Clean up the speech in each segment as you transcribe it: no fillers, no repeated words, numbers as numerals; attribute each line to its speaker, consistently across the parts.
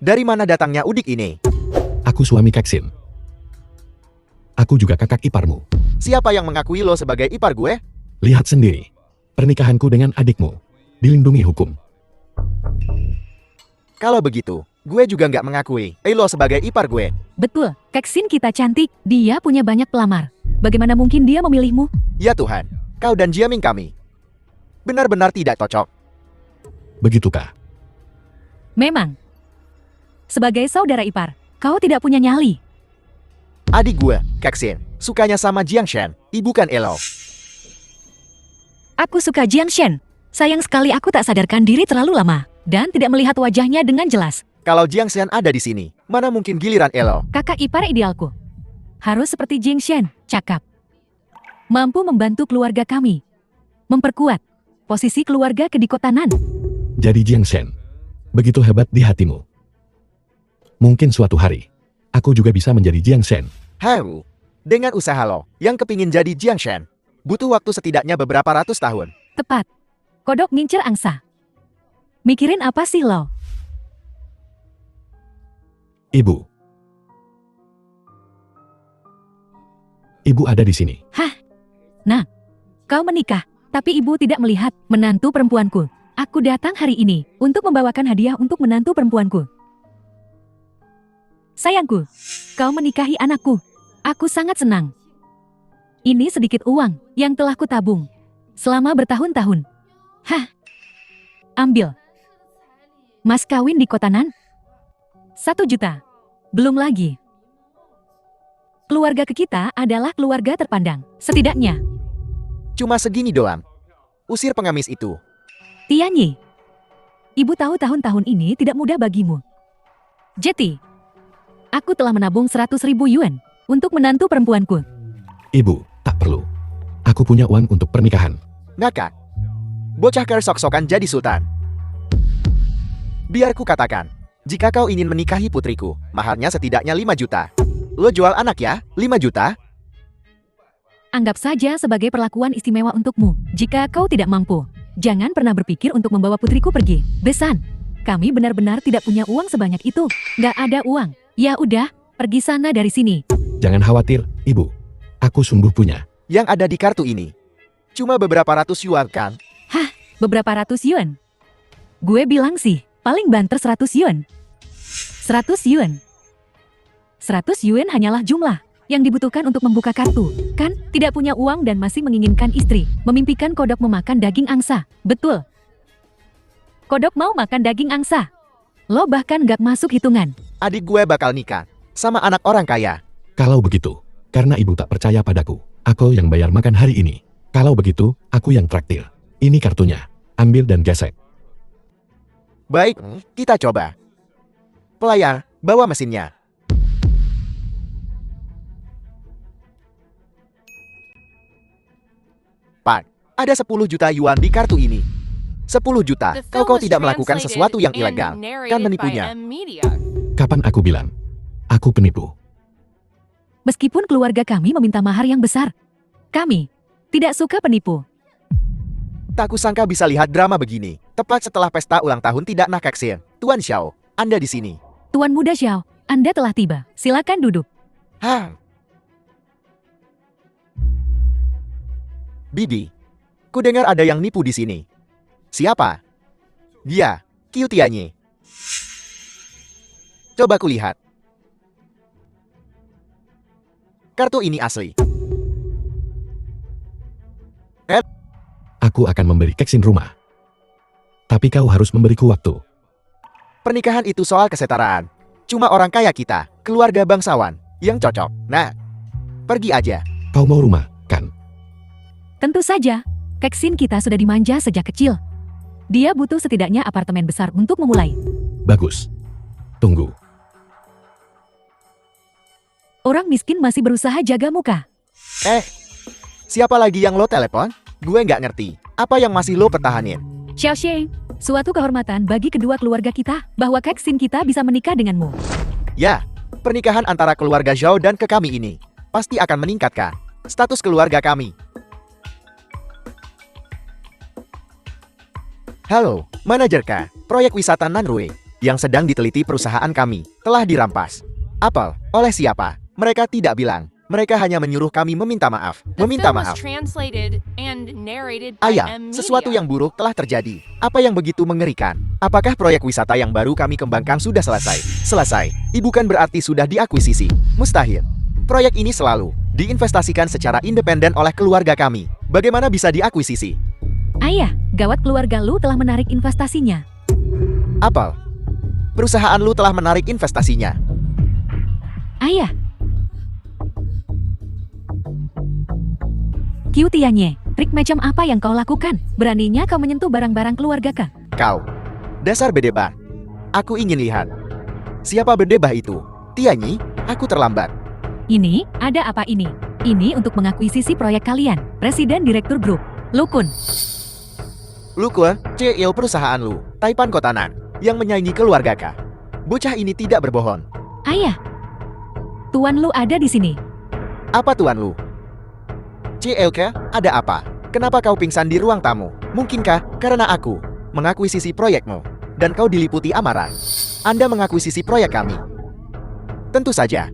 Speaker 1: Dari mana datangnya udik ini?
Speaker 2: Aku suami Keksin. Aku juga kakak iparmu.
Speaker 1: Siapa yang mengakui lo sebagai ipar gue?
Speaker 2: Lihat sendiri. Pernikahanku dengan adikmu. Dilindungi hukum.
Speaker 1: Kalau begitu, gue juga nggak mengakui lo sebagai ipar gue.
Speaker 3: Betul, Keksin kita cantik. Dia punya banyak pelamar. Bagaimana mungkin dia memilihmu?
Speaker 1: Ya Tuhan, kau dan Jiaming kami benar-benar tidak cocok.
Speaker 2: Begitukah?
Speaker 3: Memang. Sebagai saudara ipar, kau tidak punya nyali.
Speaker 1: Adik gue, Keksin, sukanya sama Jiang Shen, bukan Elo.
Speaker 3: Aku suka Jiang Shen. Sayang sekali aku tak sadarkan diri terlalu lama dan tidak melihat wajahnya dengan jelas.
Speaker 1: Kalau Jiang Shen ada di sini, mana mungkin giliran Elo?
Speaker 3: Kakak ipar idealku harus seperti Jiang Shen, cakap. Mampu membantu keluarga kami. Memperkuat posisi keluarga kedikotanan.
Speaker 2: Jadi Jiang Shen, begitu hebat di hatimu. Mungkin suatu hari, aku juga bisa menjadi Jiang Shen.
Speaker 1: Heu, dengan usaha lo yang kepingin jadi Jiang Shen, butuh waktu setidaknya beberapa ratus tahun.
Speaker 3: Tepat. Kodok ngincer angsa. Mikirin apa sih lo?
Speaker 2: Ibu. Ibu ada di sini.
Speaker 3: Hah? Nah, kau menikah, tapi ibu tidak melihat menantu perempuanku. Aku datang hari ini untuk membawakan hadiah untuk menantu perempuanku. Sayangku, kau menikahi anakku. Aku sangat senang. Ini sedikit uang yang telah kutabung selama bertahun-tahun. Hah? Ambil. Mas kawin di Kotanan? 1 juta. Belum lagi. Keluarga kita adalah keluarga terpandang. Setidaknya.
Speaker 1: Cuma segini doang. Usir pengemis itu.
Speaker 3: Tianyi. Ibu tahu tahun-tahun ini tidak mudah bagimu. Jeti. Aku telah menabung 100.000 yuan untuk menantu perempuanku.
Speaker 2: Ibu, tak perlu. Aku punya uang untuk pernikahan.
Speaker 1: Ngakak. Bocah ker sok-sokan jadi sultan. Biar ku katakan, jika kau ingin menikahi putriku, maharnya setidaknya 5 juta. Lo jual anak ya, 5 juta?
Speaker 3: Anggap saja sebagai perlakuan istimewa untukmu. Jika kau tidak mampu, jangan pernah berpikir untuk membawa putriku pergi. Besan, kami benar-benar tidak punya uang sebanyak itu. Gak ada uang. Ya udah, pergi sana dari sini.
Speaker 2: Jangan khawatir, Ibu. Aku sungguh punya.
Speaker 1: Yang ada di kartu ini cuma beberapa ratus yuan kan?
Speaker 3: Hah, beberapa ratus yuan? Gue bilang sih, paling banter 100 yuan. 100 yuan. 100 yuan hanyalah jumlah yang dibutuhkan untuk membuka kartu. Kan, tidak punya uang dan masih menginginkan istri. Memimpikan kodok memakan daging angsa. Betul. Kodok mau makan daging angsa. Lo bahkan gak masuk hitungan.
Speaker 1: Adik gue bakal nikah sama anak orang kaya.
Speaker 2: Kalau begitu, karena ibu tak percaya padaku, aku yang bayar makan hari ini. Kalau begitu, aku yang traktir. Ini kartunya. Ambil dan gesek.
Speaker 1: Baik, kita coba. Pelayar, bawa mesinnya. Pak, ada 10 juta yuan di kartu ini. 10 juta, kau tidak melakukan sesuatu yang ilegal, kan menipunya.
Speaker 2: Kapan aku bilang? Aku penipu.
Speaker 3: Meskipun keluarga kami meminta mahar yang besar, kami tidak suka penipu.
Speaker 1: Tak kusangka bisa lihat drama begini. Tepat setelah pesta ulang tahun tidak nak Keksin. Tuan Xiao, Anda di sini.
Speaker 3: Tuan Muda Xiao, Anda telah tiba. Silakan duduk.
Speaker 1: Hah? Bibi, ku dengar ada yang nipu di sini. Siapa? Dia, Qiu Tianyi. Coba kulihat. Kartu ini asli.
Speaker 2: Aku akan memberi Keksin rumah. Tapi kau harus memberiku waktu.
Speaker 1: Pernikahan itu soal kesetaraan. Cuma orang kaya kita, keluarga bangsawan, yang cocok. Nah, pergi aja.
Speaker 2: Kau mau rumah, kan?
Speaker 3: Tentu saja, Keksin kita sudah dimanja sejak kecil. Dia butuh setidaknya apartemen besar untuk memulai.
Speaker 2: Bagus. Tunggu.
Speaker 3: Orang miskin masih berusaha jaga muka.
Speaker 1: Siapa lagi yang lo telepon? Gue nggak ngerti. Apa yang masih lo pertahanin?
Speaker 3: Xiao Xie, suatu kehormatan bagi kedua keluarga kita bahwa Keksin kita bisa menikah denganmu.
Speaker 1: Ya, pernikahan antara keluarga Zhao dan ke kami ini pasti akan meningkatkan status keluarga kami. Halo, manajer K, proyek wisata Nanrui. yang sedang diteliti perusahaan kami telah dirampas. Apel, oleh siapa? Mereka tidak bilang. Mereka hanya menyuruh kami meminta maaf. Meminta maaf. Ayah, sesuatu yang buruk telah terjadi. Apa yang begitu mengerikan? Apakah proyek wisata yang baru kami kembangkan sudah selesai? Selesai. Bukan berarti sudah diakuisisi. Mustahil. Proyek ini selalu diinvestasikan secara independen oleh keluarga kami. Bagaimana bisa diakuisisi?
Speaker 3: Ayah, gawat keluarga lu telah menarik investasinya.
Speaker 1: Apel, perusahaan lu telah menarik investasinya.
Speaker 3: Ayah. Qiu Tianye, trik macam apa yang kau lakukan? Beraninya kau menyentuh barang-barang keluarga kah?
Speaker 1: Kau, dasar bedebah. Aku ingin lihat. Siapa bedebah itu? Tianyi, aku terlambat.
Speaker 3: Ini, ada apa ini? Ini untuk mengakuisisi proyek kalian. Presiden Direktur Grup, Lu Kun.
Speaker 1: Lu Kun, CEO perusahaan lu, Taipan Kotanan, yang menyaingi keluarga kah? Bocah ini tidak berbohong.
Speaker 3: Ayah, Tuan Lu ada di sini.
Speaker 1: Apa tuan lu? CLK, ada apa? Kenapa kau pingsan di ruang tamu? Mungkinkah karena aku mengakuisisi proyekmu dan kau diliputi amarah? Anda mengakuisisi proyek kami. Tentu saja.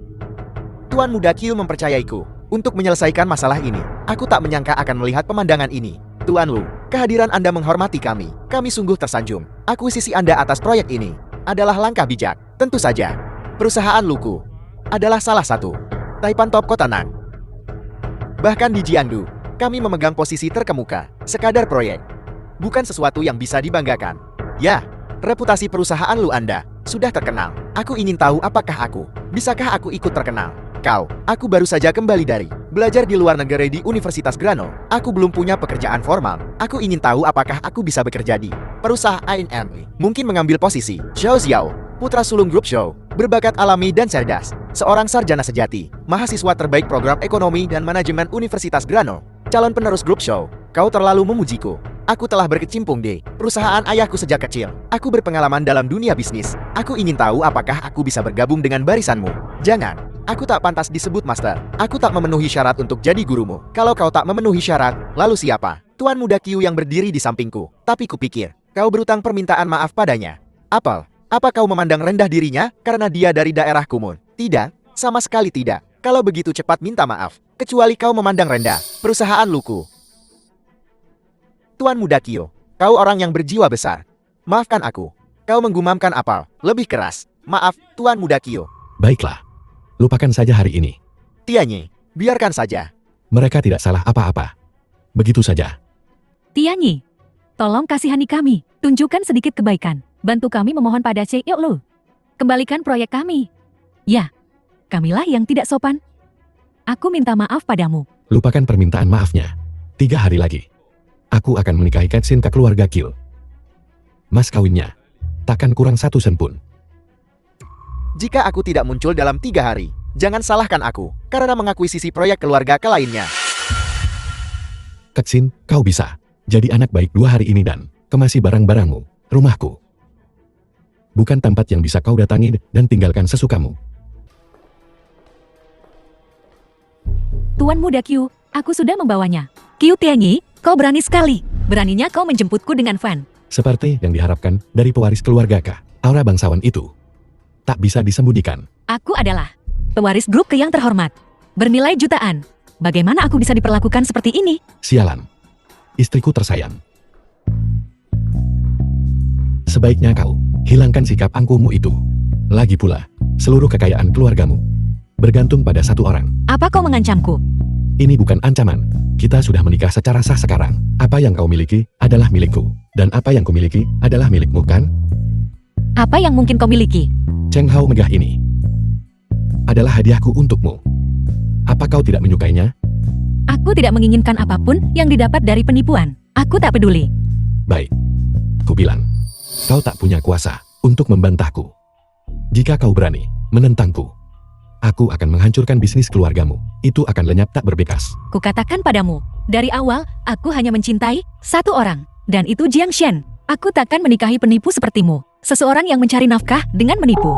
Speaker 1: Tuan Muda Qiu mempercayaiku untuk menyelesaikan masalah ini. Aku tak menyangka akan melihat pemandangan ini. Tuan Lu, kehadiran Anda menghormati kami. Kami sungguh tersanjung. Akuisisi Anda atas proyek ini adalah langkah bijak. Tentu saja. Perusahaan Luku adalah salah satu Taipan Top Kotanan. Bahkan di Jiangdu, kami memegang posisi terkemuka. Sekadar proyek, bukan sesuatu yang bisa dibanggakan. Ya, reputasi perusahaan lu Anda sudah terkenal. Aku ingin tahu apakah bisakah aku ikut terkenal? Aku baru saja kembali dari belajar di luar negeri di Universitas Grano. Aku belum punya pekerjaan formal. Aku ingin tahu apakah aku bisa bekerja di perusahaan ini. Mungkin mengambil posisi Xiao Xiao, putra sulung grup Show, berbakat alami dan cerdas. Seorang sarjana sejati, mahasiswa terbaik program ekonomi dan manajemen Universitas Grano, calon penerus grup Show. Kau terlalu memujiku. Aku telah berkecimpung di perusahaan ayahku sejak kecil. Aku berpengalaman dalam dunia bisnis. Aku ingin tahu apakah aku bisa bergabung dengan barisanmu. Jangan. Aku tak pantas disebut master. Aku tak memenuhi syarat untuk jadi gurumu. Kalau kau tak memenuhi syarat, lalu siapa? Tuan Muda Qiu yang berdiri di sampingku. Tapi kupikir, kau berutang permintaan maaf padanya. Apel, apa kau memandang rendah dirinya karena dia dari daerah Kumun? Tidak, sama sekali tidak. Kalau begitu cepat minta maaf, kecuali kau memandang rendah perusahaan Luku. Tuan Muda Qiu, kau orang yang berjiwa besar. Maafkan aku. Kau menggumamkan Apel lebih keras. Maaf, Tuan Muda Qiu.
Speaker 2: Baiklah. Lupakan saja hari ini.
Speaker 1: Tianyi, biarkan saja.
Speaker 2: Mereka tidak salah apa-apa. Begitu saja.
Speaker 3: Tianyi, tolong kasihani kami. Tunjukkan sedikit kebaikan. Bantu kami memohon pada CEO Lu. Kembalikan proyek kami. Ya, kamilah yang tidak sopan. Aku minta maaf padamu.
Speaker 2: Lupakan permintaan maafnya. 3 hari lagi. Aku akan menikahi Katsin ke keluarga Qiu. Mas kawinnya takkan kurang 1 sen pun.
Speaker 1: Jika aku tidak muncul dalam 3 hari, jangan salahkan aku karena mengakuisisi proyek keluarga ke lainnya.
Speaker 2: Katsin, kau bisa jadi anak baik 2 hari ini dan kemasi barang-barangmu, rumahku. Bukan tempat yang bisa kau datangi dan tinggalkan sesukamu.
Speaker 3: Tuan Muda Qiu, aku sudah membawanya. Qiu Tianyi, kau berani sekali. Beraninya kau menjemputku dengan van.
Speaker 2: Seperti yang diharapkan dari pewaris keluarga Ka, aura bangsawan itu tak bisa disembunyikan.
Speaker 3: Aku adalah pewaris grup Ke yang terhormat. Bernilai jutaan. Bagaimana aku bisa diperlakukan seperti ini?
Speaker 2: Sialan. Istriku tersayang. Sebaiknya kau hilangkan sikap angkuhmu itu. Lagi pula, seluruh kekayaan keluargamu bergantung pada 1 orang.
Speaker 3: Apa kau mengancamku?
Speaker 2: Ini bukan ancaman. Kita sudah menikah secara sah sekarang. Apa yang kau miliki adalah milikku. Dan apa yang kumiliki adalah milikmu, kan?
Speaker 3: Apa yang mungkin kau miliki?
Speaker 2: Cheng Hao megah ini adalah hadiahku untukmu. Apa kau tidak menyukainya?
Speaker 3: Aku tidak menginginkan apapun yang didapat dari penipuan. Aku tak peduli.
Speaker 2: Baik. Ku bilang, kau tak punya kuasa untuk membantahku. Jika kau berani menentangku, aku akan menghancurkan bisnis keluargamu. Itu akan lenyap tak berbekas.
Speaker 3: Kukatakan padamu, dari awal, aku hanya mencintai 1 orang. Dan itu Jiang Shen. Aku takkan menikahi penipu sepertimu. Seseorang yang mencari nafkah dengan menipu.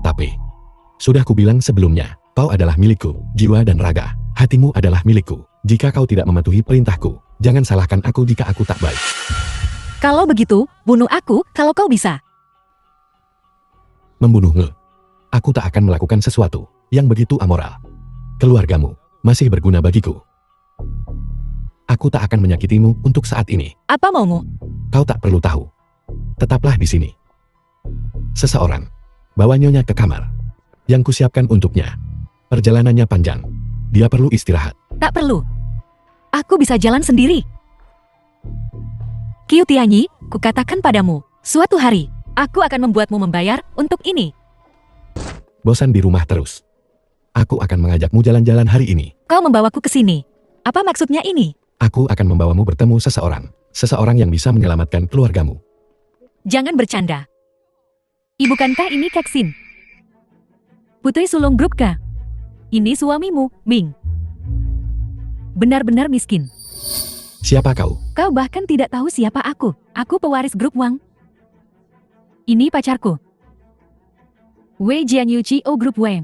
Speaker 2: Tapi, sudah kubilang sebelumnya, kau adalah milikku, jiwa dan raga. Hatimu adalah milikku. Jika kau tidak mematuhi perintahku, jangan salahkan aku jika aku tak baik.
Speaker 3: Kalau begitu, bunuh aku kalau kau bisa.
Speaker 2: Membunuhmu. Aku tak akan melakukan sesuatu yang begitu amoral. Keluargamu masih berguna bagiku. Aku tak akan menyakitimu untuk saat ini.
Speaker 3: Apa maumu?
Speaker 2: Kau tak perlu tahu. Tetaplah di sini. Seseorang bawa Nyonya ke kamar yang kusiapkan untuknya. Perjalanannya panjang. Dia perlu istirahat.
Speaker 3: Tak perlu. Aku bisa jalan sendiri. Qiu Tianyi, kukatakan padamu, suatu hari, aku akan membuatmu membayar untuk ini.
Speaker 2: Bosan di rumah terus. Aku akan mengajakmu jalan-jalan hari ini.
Speaker 3: Kau membawaku ke sini. Apa maksudnya ini?
Speaker 2: Aku akan membawamu bertemu seseorang. Seseorang yang bisa menyelamatkan keluargamu.
Speaker 3: Jangan bercanda. Bukankah ini Keksin? Putri sulung grup K. Ini suamimu, Ming. Benar-benar miskin.
Speaker 2: Siapa kau?
Speaker 3: Kau bahkan tidak tahu siapa aku. Aku pewaris grup Wang. Ini pacarku. Wei Jianyu Chio Grup Wang.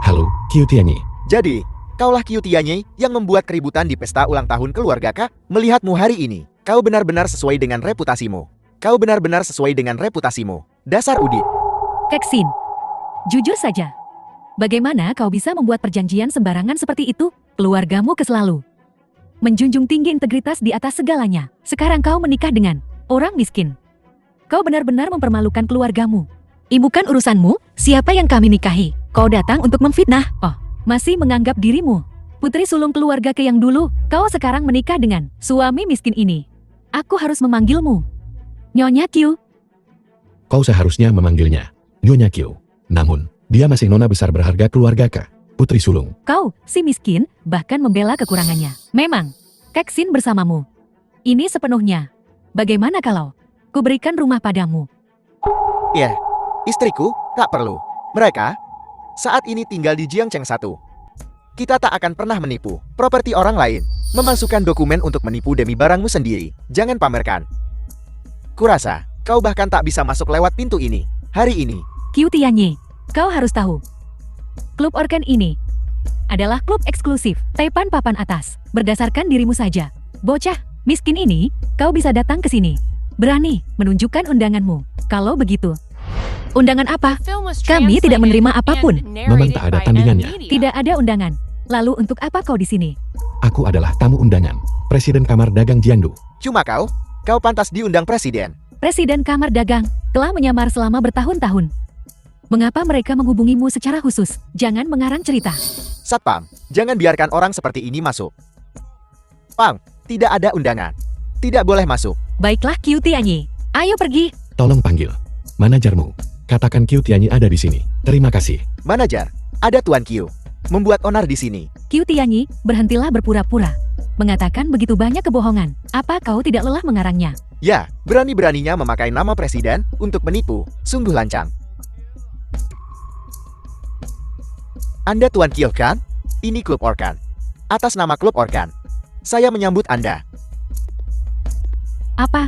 Speaker 2: Halo, Qiu Tianyi.
Speaker 1: Jadi, kaulah Qiu Tianyi yang membuat keributan di pesta ulang tahun keluarga kah? Melihatmu hari ini, kau benar-benar sesuai dengan reputasimu. Kau benar-benar sesuai dengan reputasimu. Dasar udit.
Speaker 3: Keksin. Jujur saja. Bagaimana kau bisa membuat perjanjian sembarangan seperti itu? Keluargamu keselalu. Menjunjung tinggi integritas di atas segalanya. Sekarang kau menikah dengan orang miskin. Kau benar-benar mempermalukan keluargamu. Bukan urusanmu, siapa yang kami nikahi. Kau datang untuk memfitnah. Oh, masih menganggap dirimu putri sulung keluarga ke yang dulu. Kau sekarang menikah dengan suami miskin ini. Aku harus memanggilmu Nyonya Qiu.
Speaker 2: Kau seharusnya memanggilnya Nyonya Qiu. Namun, dia masih nona besar berharga keluarga K. Putri sulung.
Speaker 3: Kau, si miskin, bahkan membela kekurangannya. Memang, Keksin bersamamu. Ini sepenuhnya. Bagaimana kalau kuberikan rumah padamu?
Speaker 1: Ya, istriku, tak perlu. Mereka saat ini tinggal di Jiangcheng 1. Kita tak akan pernah menipu properti orang lain. Memasukkan dokumen untuk menipu demi barangmu sendiri. Jangan pamerkan. Kurasa, kau bahkan tak bisa masuk lewat pintu ini. Hari ini.
Speaker 3: Qiu Tianyi, kau harus tahu. Klub Orkan ini adalah klub eksklusif Taipan papan atas. Berdasarkan dirimu saja, bocah miskin ini, kau bisa datang ke sini. Berani menunjukkan undanganmu. Kalau begitu, undangan apa? Kami tidak menerima apapun.
Speaker 2: Memang tak ada tandingannya.
Speaker 3: Tidak ada undangan. Lalu untuk apa kau di sini?
Speaker 2: Aku adalah tamu undangan. Presiden Kamar Dagang Jiangdu.
Speaker 1: Cuma kau pantas diundang presiden.
Speaker 3: Presiden Kamar Dagang telah menyamar selama bertahun-tahun. Mengapa mereka menghubungimu secara khusus? Jangan mengarang cerita.
Speaker 1: Satpam, jangan biarkan orang seperti ini masuk. Pang, tidak ada undangan. Tidak boleh masuk.
Speaker 3: Baiklah Qiu Tianyi, ayo pergi.
Speaker 2: Tolong panggil manajermu. Katakan Qiu Tianyi ada di sini. Terima kasih.
Speaker 1: Manajer, ada Tuan Qiu. Membuat onar di sini.
Speaker 3: Qiu Tianyi, berhentilah berpura-pura. Mengatakan begitu banyak kebohongan. Apa kau tidak lelah mengarangnya?
Speaker 1: Ya, berani-beraninya memakai nama presiden untuk menipu. Sungguh lancang. Anda Tuan Qiu kan? Ini klub Orkan. Atas nama klub Orkan, saya menyambut Anda.
Speaker 3: Apa?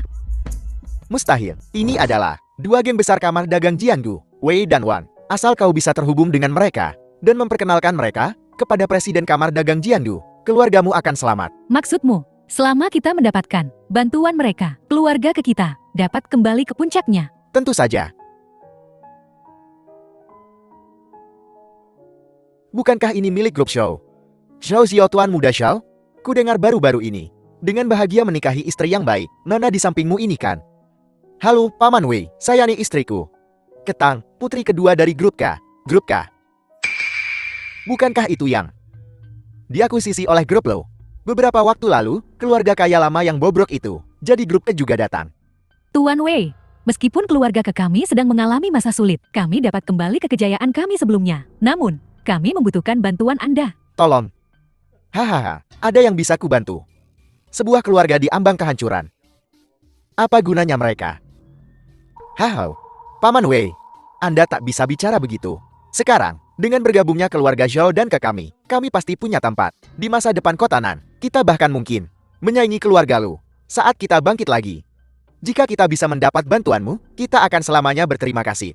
Speaker 1: Mustahil. Ini adalah dua geng besar kamar dagang Jiangdu, Wei dan Wang. Asal kau bisa terhubung dengan mereka dan memperkenalkan mereka kepada Presiden Kamar Dagang Jiangdu, keluargamu akan selamat.
Speaker 3: Maksudmu, selama kita mendapatkan bantuan mereka, keluarga ke kita dapat kembali ke puncaknya.
Speaker 1: Tentu saja. Bukankah ini milik grup Shou? Shou Xiao Tuan Muda Shou? Ku dengar baru-baru ini. Dengan bahagia menikahi istri yang baik, nona di sampingmu ini kan? Halo, Paman Wei, saya nih istriku. Ketang, putri kedua dari grup K. Grup K. Bukankah itu yang diakuisisi oleh grup Lo? Beberapa waktu lalu, keluarga kaya lama yang bobrok itu, jadi grup K juga datang.
Speaker 3: Tuan Wei, meskipun keluarga ke kami sedang mengalami masa sulit, kami dapat kembali ke kejayaan kami sebelumnya. Namun, kami membutuhkan bantuan Anda.
Speaker 1: Tolong. Hahaha, ada yang bisa kubantu. Sebuah keluarga di ambang kehancuran. Apa gunanya mereka? Haha, Paman Wei, Anda tak bisa bicara begitu. Sekarang, dengan bergabungnya keluarga Zhao dan ke kami pasti punya tempat. Di masa depan kota Nan, kita bahkan mungkin menyaingi keluarga Lu saat kita bangkit lagi. Jika kita bisa mendapat bantuanmu, kita akan selamanya berterima kasih.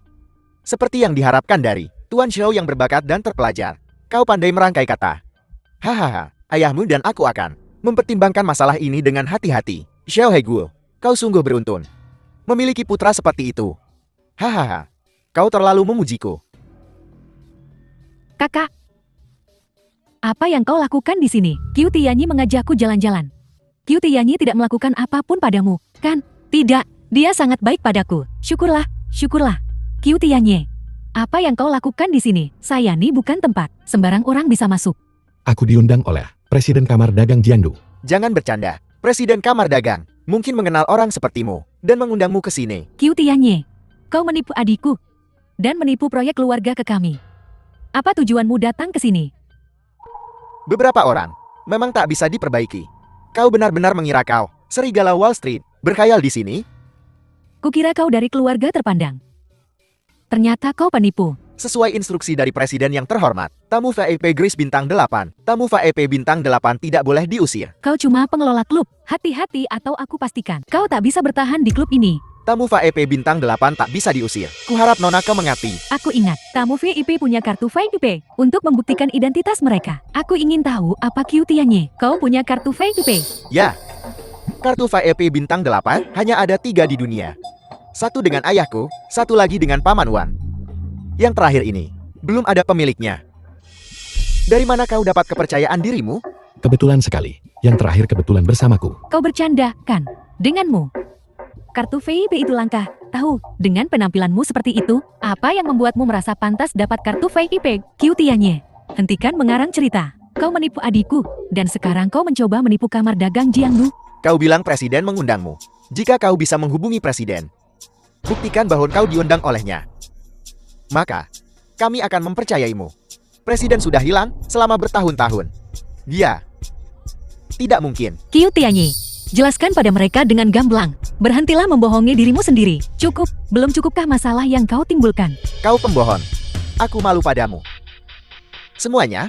Speaker 1: Seperti yang diharapkan dari Tuan Zhao yang berbakat dan terpelajar. Kau pandai merangkai kata. Hahaha, ayahmu dan aku akan mempertimbangkan masalah ini dengan hati-hati. Xiao Heiguo, kau sungguh beruntung. Memiliki putra seperti itu. Hahaha, kau terlalu memujiku.
Speaker 3: Kakak, apa yang kau lakukan di sini? Qiu Tianyi mengajakku jalan-jalan. Qiu Tianyi tidak melakukan apapun padamu, kan? Tidak, dia sangat baik padaku. Syukurlah, syukurlah. Qiu Tianyi, apa yang kau lakukan di sini? Sayani bukan tempat sembarang orang bisa masuk.
Speaker 2: Aku diundang oleh Presiden Kamar Dagang Jiangdu.
Speaker 1: Jangan bercanda. Presiden Kamar Dagang mungkin mengenal orang sepertimu dan mengundangmu ke sini.
Speaker 3: Qiu Tianyi, kau menipu adikku dan menipu proyek keluarga ke kami. Apa tujuanmu datang ke sini?
Speaker 1: Beberapa orang memang tak bisa diperbaiki. Kau benar-benar mengira kau serigala Wall Street berkhayal di sini?
Speaker 3: Kukira kau dari keluarga terpandang. Ternyata kau penipu.
Speaker 1: Sesuai instruksi dari Presiden yang terhormat, tamu VIP Grace Bintang 8, tamu VIP Bintang 8 tidak boleh diusir.
Speaker 3: Kau cuma pengelola klub. Hati-hati atau aku pastikan kau tak bisa bertahan di klub ini.
Speaker 1: Tamu VIP Bintang 8 tak bisa diusir. Kuharap Nona kau mengerti.
Speaker 3: Aku ingat, tamu VIP punya kartu VIP untuk membuktikan identitas mereka. Aku ingin tahu apa Qiu Tianyi. Kau punya kartu VIP?
Speaker 1: Ya, kartu VIP Bintang 8 hanya ada 3 di dunia. Satu dengan ayahku, satu lagi dengan Paman Wan. Yang terakhir ini, belum ada pemiliknya. Dari mana kau dapat kepercayaan dirimu?
Speaker 2: Kebetulan sekali. Yang terakhir kebetulan bersamaku.
Speaker 3: Kau bercanda, kan? Denganmu. Kartu VIP itu langka. Tahu, dengan penampilanmu seperti itu, apa yang membuatmu merasa pantas dapat kartu VIP? Qiu Tianyi, hentikan mengarang cerita. Kau menipu adikku, dan sekarang kau mencoba menipu Kamar Dagang Jiangdu.
Speaker 1: Kau bilang Presiden mengundangmu. Jika kau bisa menghubungi Presiden, buktikan bahwa kau diundang olehnya. Maka, kami akan mempercayaimu. Presiden sudah hilang selama bertahun-tahun. Dia tidak mungkin.
Speaker 3: Qiu Tianyi, jelaskan pada mereka dengan gamblang. Berhentilah membohongi dirimu sendiri. Cukup, belum cukupkah masalah yang kau timbulkan?
Speaker 1: Kau pembohong. Aku malu padamu. Semuanya,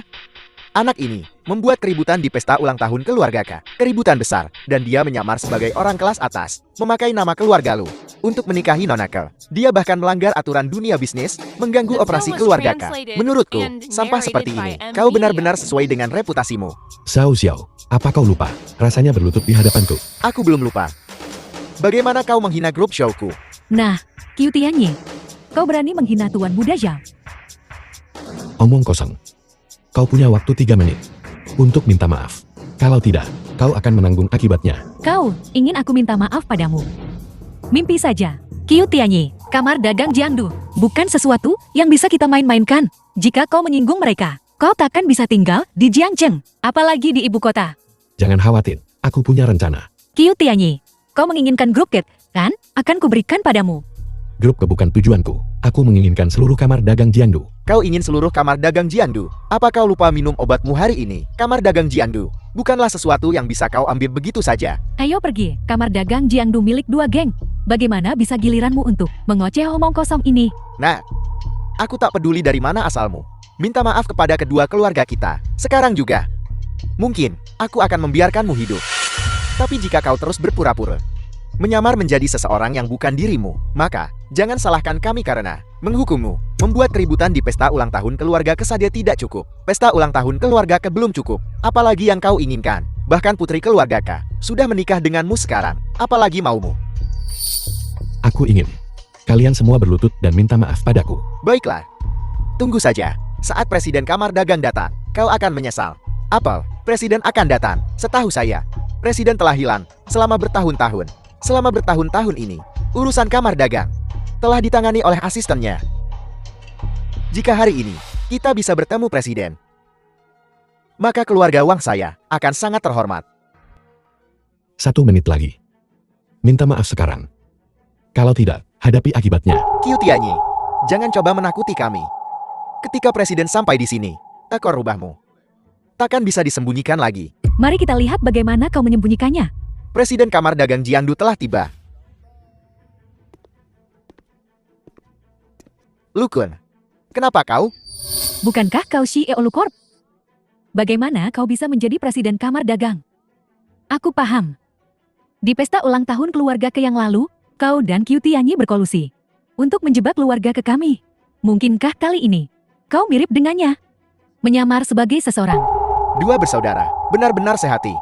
Speaker 1: anak ini membuat keributan di pesta ulang tahun keluarga K. Keributan besar, dan dia menyamar sebagai orang kelas atas, memakai nama keluarga lu untuk menikahi Nonake. Dia bahkan melanggar aturan dunia bisnis, mengganggu operasi keluarga K. Menurutku, sampah seperti ini, kau benar-benar sesuai dengan reputasimu.
Speaker 2: Xiao, apa kau lupa? Rasanya berlutut di hadapanku.
Speaker 1: Aku belum lupa. Bagaimana kau menghina grup showku?
Speaker 3: Nah, Qiu Tianyi, kau berani menghina Tuan Muda Zhao.
Speaker 2: Omong kosong. Kau punya waktu 3 menit untuk minta maaf. Kalau tidak, kau akan menanggung akibatnya.
Speaker 3: Kau ingin aku minta maaf padamu? Mimpi saja. Qiu Tianyi, Kamar Dagang Jiangdu, bukan sesuatu yang bisa kita main-mainkan. Jika kau menyinggung mereka, kau takkan bisa tinggal di Jiangzheng, apalagi di ibu kota.
Speaker 2: Jangan khawatir, aku punya rencana.
Speaker 3: Qiu Tianyi, kau menginginkan grup Gate, kan? Akan kuberikan padamu.
Speaker 2: Grup bukan tujuanku. Aku menginginkan seluruh Kamar Dagang Jiangdu.
Speaker 1: Kau ingin seluruh Kamar Dagang Jiangdu? Apa kau lupa minum obatmu hari ini? Kamar Dagang Jiangdu bukanlah sesuatu yang bisa kau ambil begitu saja.
Speaker 3: Ayo pergi, Kamar Dagang Jiangdu milik 2 geng. Bagaimana bisa giliranmu untuk mengoceh omong kosong ini?
Speaker 1: Nah, aku tak peduli dari mana asalmu. Minta maaf kepada kedua keluarga kita. Sekarang juga. Mungkin, aku akan membiarkanmu hidup. Tapi jika kau terus berpura-pura menyamar menjadi seseorang yang bukan dirimu, maka jangan salahkan kami karena menghukummu. Membuat keributan di pesta ulang tahun keluarga Ke saja tidak cukup. Pesta ulang tahun keluarga Ke belum cukup. Apalagi yang kau inginkan. Bahkan putri keluarga K sudah menikah denganmu sekarang. Apalagi maumu.
Speaker 2: Aku ingin kalian semua berlutut dan minta maaf padaku.
Speaker 1: Baiklah. Tunggu saja. Saat Presiden Kamar Dagang datang, kau akan menyesal. Apel, Presiden akan datang. Setahu saya, Presiden telah hilang selama bertahun-tahun. Selama bertahun-tahun ini, urusan Kamar Dagang telah ditangani oleh asistennya. Jika hari ini kita bisa bertemu Presiden, maka keluarga Wang saya akan sangat terhormat.
Speaker 2: 1 menit lagi. Minta maaf sekarang. Kalau tidak, hadapi akibatnya.
Speaker 1: Qiu Tianyi, jangan coba menakuti kami. Ketika Presiden sampai di sini, tekor rubahmu takkan bisa disembunyikan lagi.
Speaker 3: Mari kita lihat bagaimana kau menyembunyikannya.
Speaker 1: Presiden Kamar Dagang Jiangdu telah tiba. Lukun, kenapa kau?
Speaker 3: Bukankah kau CEO Lucorp? Bagaimana kau bisa menjadi Presiden Kamar Dagang? Aku paham. Di pesta ulang tahun keluarga Ke yang lalu, kau dan Qiu Tianyi berkolusi untuk menjebak keluarga Ke kami. Mungkinkah kali ini kau mirip dengannya? Menyamar sebagai seseorang.
Speaker 1: Dua bersaudara, benar-benar sehati.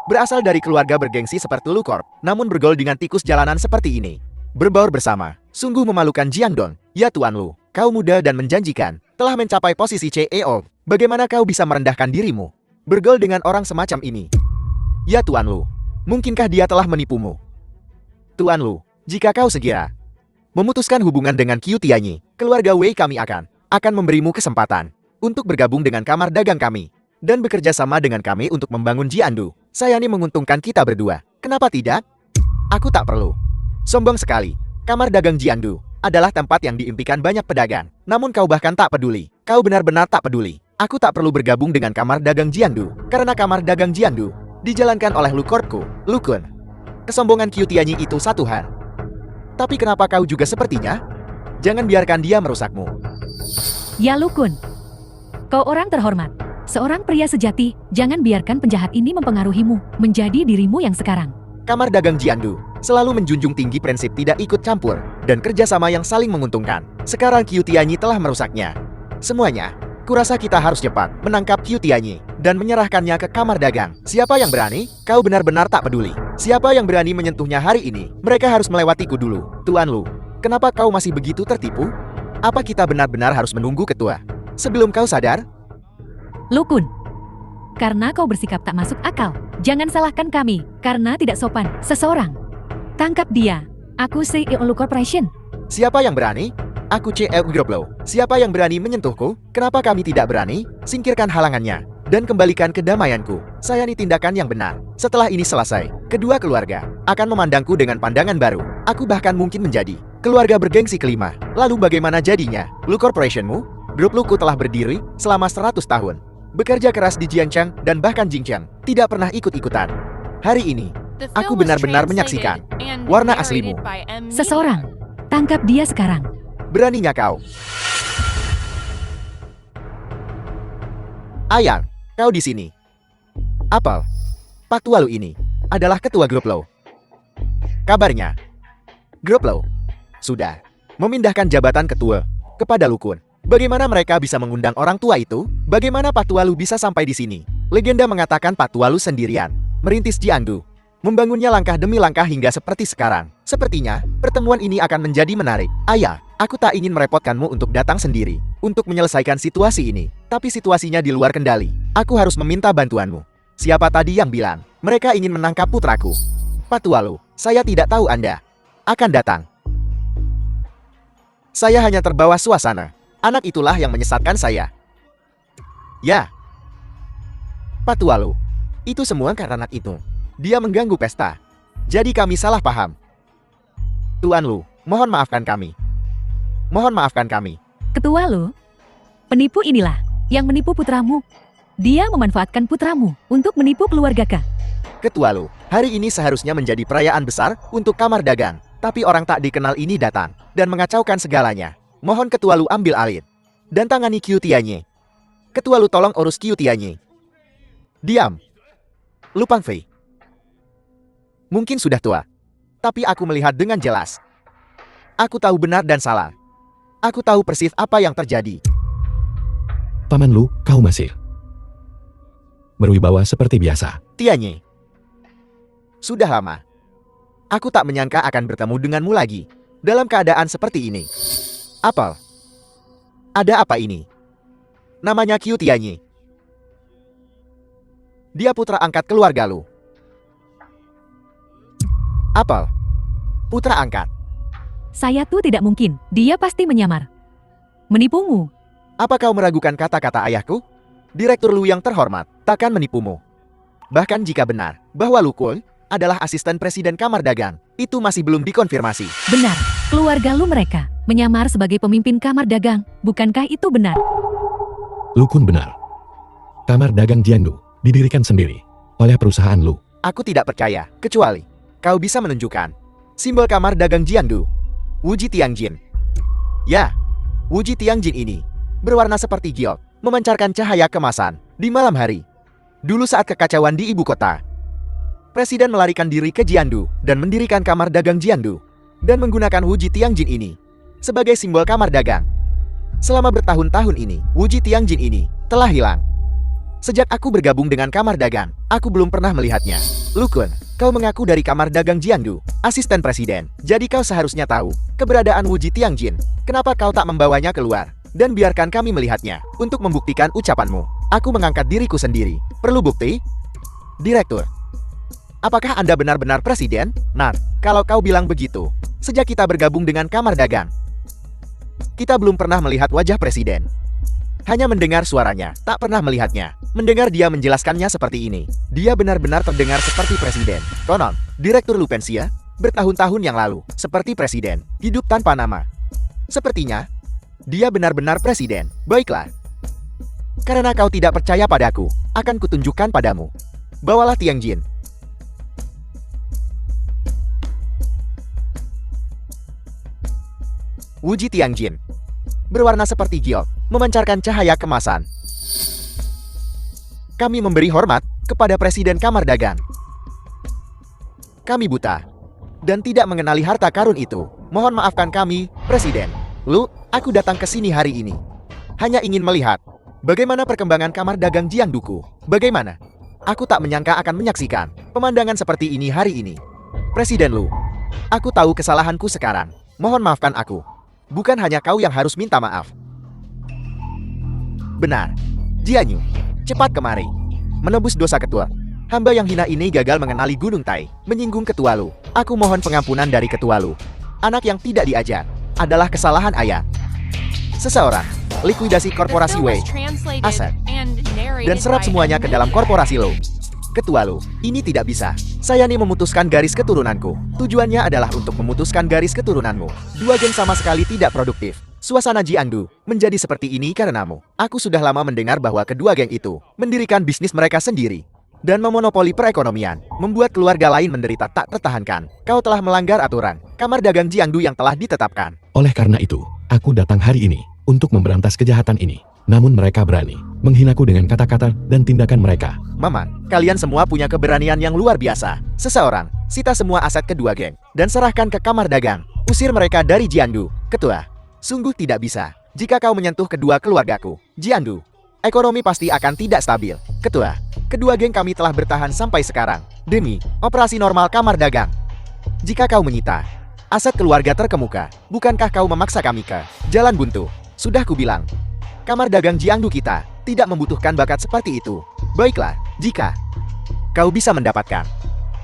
Speaker 1: Berasal dari keluarga bergengsi seperti Lu Corp, namun bergaul dengan tikus jalanan seperti ini. Berbaur bersama, sungguh memalukan Jiandong. Ya Tuan Lu, kau muda dan menjanjikan, telah mencapai posisi CEO. Bagaimana kau bisa merendahkan dirimu? Bergaul dengan orang semacam ini. Ya Tuan Lu, mungkinkah dia telah menipumu? Tuan Lu, jika kau segera memutuskan hubungan dengan Qiu Tianyi, keluarga Wei kami akan memberimu kesempatan untuk bergabung dengan kamar dagang kami dan bekerja sama dengan kami untuk membangun Jiandu. Saya ini menguntungkan kita berdua. Kenapa tidak? Aku tak perlu. Sombong sekali. Kamar dagang Jiandu adalah tempat yang diimpikan banyak pedagang. Namun kau bahkan tak peduli. Kau benar-benar tak peduli. Aku tak perlu bergabung dengan kamar dagang Jiandu karena kamar dagang Jiandu dijalankan oleh Lu Corpku, Lu Kun. Kesombongan Qiu Tianyi itu satu hal. Tapi kenapa kau juga sepertinya? Jangan biarkan dia merusakmu.
Speaker 3: Ya Lu Kun, kau orang terhormat. Seorang pria sejati, jangan biarkan penjahat ini mempengaruhimu menjadi dirimu yang sekarang.
Speaker 1: Kamar dagang Jiandu selalu menjunjung tinggi prinsip tidak ikut campur dan kerjasama yang saling menguntungkan. Sekarang Qiu Tianyi telah merusaknya. Semuanya, kurasa kita harus cepat menangkap Qiu Tianyi dan menyerahkannya ke kamar dagang. Siapa yang berani? Kau benar-benar tak peduli. Siapa yang berani menyentuhnya hari ini? Mereka harus melewatiku dulu. Tuan Lu, kenapa kau masih begitu tertipu? Apa kita benar-benar harus menunggu ketua sebelum kau sadar?
Speaker 3: Lu Kun, karena kau bersikap tak masuk akal, jangan salahkan kami karena tidak sopan. Seseorang, tangkap dia. Aku CEO Lu Corporation.
Speaker 1: Siapa yang berani? Aku CEO Group Lo. Siapa yang berani menyentuhku? Kenapa kami tidak berani? Singkirkan halangannya dan kembalikan kedamaianku. Saya ini tindakan yang benar. Setelah ini selesai, kedua keluarga akan memandangku dengan pandangan baru. Aku bahkan mungkin menjadi keluarga bergengsi kelima. Lalu bagaimana jadinya? Lu Corporationmu? Grup Luku telah berdiri selama 100 tahun. Bekerja keras di Jiancheng dan bahkan Jingcheng, tidak pernah ikut-ikutan. Hari ini, aku benar-benar menyaksikan warna aslimu.
Speaker 3: Seseorang, tangkap dia sekarang.
Speaker 1: Beraninya kau. Ayang, kau di sini. Apel, Pak Tualu ini adalah ketua Grup Lo. Kabarnya, Grup Lo sudah memindahkan jabatan ketua kepada Lu Kun. Bagaimana mereka bisa mengundang orang tua itu? Bagaimana Pak Tualu bisa sampai di sini? Legenda mengatakan Pak Tualu sendirian merintis Jiandu, membangunnya langkah demi langkah hingga seperti sekarang. Sepertinya, pertemuan ini akan menjadi menarik. Ayah, aku tak ingin merepotkanmu untuk datang sendiri untuk menyelesaikan situasi ini. Tapi situasinya di luar kendali. Aku harus meminta bantuanmu. Siapa tadi yang bilang mereka ingin menangkap putraku? Pak Tualu, saya tidak tahu Anda akan datang. Saya hanya terbawa suasana. Anak itulah yang menyesatkan saya. Ya. Pak Tualu, itu semua karena anak itu. Dia mengganggu pesta. Jadi kami salah paham. Tuan Lu, mohon maafkan kami. Mohon maafkan kami.
Speaker 3: Ketua Lu, penipu inilah yang menipu putramu. Dia memanfaatkan putramu untuk menipu keluarga Ka.
Speaker 1: Ketua Lu, hari ini seharusnya menjadi perayaan besar untuk kamar dagang. Tapi orang tak dikenal ini datang dan mengacaukan segalanya. Mohon Ketua Lu ambil alih dan tangani Qiu Tianyi. Ketua Lu tolong urus Qiu Tianyi. Diam. Lu Pangfei. Mungkin sudah tua, tapi aku melihat dengan jelas. Aku tahu benar dan salah. Aku tahu persis apa yang terjadi.
Speaker 2: Paman Lu, kau masih berwibawa seperti biasa.
Speaker 1: Tianyi. Sudah lama. Aku tak menyangka akan bertemu denganmu lagi dalam keadaan seperti ini. Apel. Ada apa ini? Namanya Qiu Tianyi. Dia putra angkat keluarga Lu. Apel. Putra angkat.
Speaker 3: Saya tuh tidak mungkin. Dia pasti menyamar. Menipumu.
Speaker 1: Apa kau meragukan kata-kata ayahku? Direktur Lu yang terhormat takkan menipumu. Bahkan jika benar bahwa Lu Kun adalah asisten presiden kamar dagang, itu masih belum dikonfirmasi.
Speaker 3: Benar, keluarga Lu mereka menyamar sebagai pemimpin kamar dagang. Bukankah itu benar?
Speaker 2: Lu Kun benar. Kamar dagang Jiandu didirikan sendiri oleh perusahaan Lu.
Speaker 1: Aku tidak percaya, kecuali kau bisa menunjukkan simbol kamar dagang Jiandu, Wuji Tiangjin. Ya, Wuji Tiangjin ini berwarna seperti giok, memancarkan cahaya kemasan di malam hari. Dulu saat kekacauan di ibu kota, Presiden melarikan diri ke Jiandu dan mendirikan kamar dagang Jiandu dan menggunakan Wuji Tiangjin ini sebagai simbol kamar dagang. Selama bertahun-tahun ini, Wuji Tiangjin ini telah hilang. Sejak aku bergabung dengan kamar dagang, aku belum pernah melihatnya. Lu Kun, kau mengaku dari kamar dagang Jiangdu, asisten presiden. Jadi kau seharusnya tahu keberadaan Wuji Tiangjin. Kenapa kau tak membawanya keluar dan biarkan kami melihatnya? Untuk membuktikan ucapanmu, aku mengangkat diriku sendiri. Perlu bukti? Direktur, apakah Anda benar-benar presiden? Nah, kalau kau bilang begitu, sejak kita bergabung dengan kamar dagang, kita belum pernah melihat wajah presiden. Hanya mendengar suaranya, tak pernah melihatnya. Mendengar dia menjelaskannya seperti ini, dia benar-benar terdengar seperti presiden. Konon, Direktur Lu Pensia bertahun-tahun yang lalu, seperti presiden, hidup tanpa nama. Sepertinya, dia benar-benar presiden. Baiklah. Karena kau tidak percaya padaku, akan kutunjukkan padamu. Bawalah Tiangjin. Wuji Tiangjin berwarna seperti giok, memancarkan cahaya kemasan. Kami memberi hormat kepada Presiden Kamar Dagang. Kami buta dan tidak mengenali harta karun itu. Mohon maafkan kami, Presiden. Lu, aku datang ke sini hari ini hanya ingin melihat bagaimana perkembangan Kamar Dagang Jiangduku. Bagaimana? Aku tak menyangka akan menyaksikan pemandangan seperti ini hari ini. Presiden Lu, aku tahu kesalahanku sekarang. Mohon maafkan aku. Bukan hanya kau yang harus minta maaf. Benar. Jianyu, cepat kemari. Menebus dosa ketua. Hamba yang hina ini gagal mengenali Gunung Tai, menyinggung ketua Lu. Aku mohon pengampunan dari ketua Lu. Anak yang tidak diajar adalah kesalahan ayah. Seseorang likuidasi korporasi Wei, aset, dan serap semuanya ke dalam korporasi Lu. Ketua Lu, ini tidak bisa. Saya nih memutuskan garis keturunanku. Tujuannya adalah untuk memutuskan garis keturunanmu. Dua geng sama sekali tidak produktif. Suasana Jiangdu menjadi seperti ini karenamu. Aku sudah lama mendengar bahwa kedua geng itu mendirikan bisnis mereka sendiri dan memonopoli perekonomian, membuat keluarga lain menderita tak tertahankan. Kau telah melanggar aturan Kamar Dagang Jiangdu yang telah ditetapkan.
Speaker 2: Oleh karena itu, aku datang hari ini untuk memberantas kejahatan ini. Namun mereka berani menghinaku dengan kata-kata dan tindakan mereka.
Speaker 1: Maman, kalian semua punya keberanian yang luar biasa. Seseorang, sita semua aset kedua geng dan serahkan ke Kamar Dagang. Usir mereka dari Jiangdu. Ketua, sungguh tidak bisa. Jika kau menyentuh kedua keluargaku, Jiangdu, ekonomi pasti akan tidak stabil. Ketua, kedua geng kami telah bertahan sampai sekarang demi operasi normal Kamar Dagang. Jika kau menyita aset keluarga terkemuka, bukankah kau memaksa kami ke jalan buntu? Sudah kubilang, Kamar Dagang Jiangdu kita tidak membutuhkan bakat seperti itu. Baiklah, jika kau bisa mendapatkan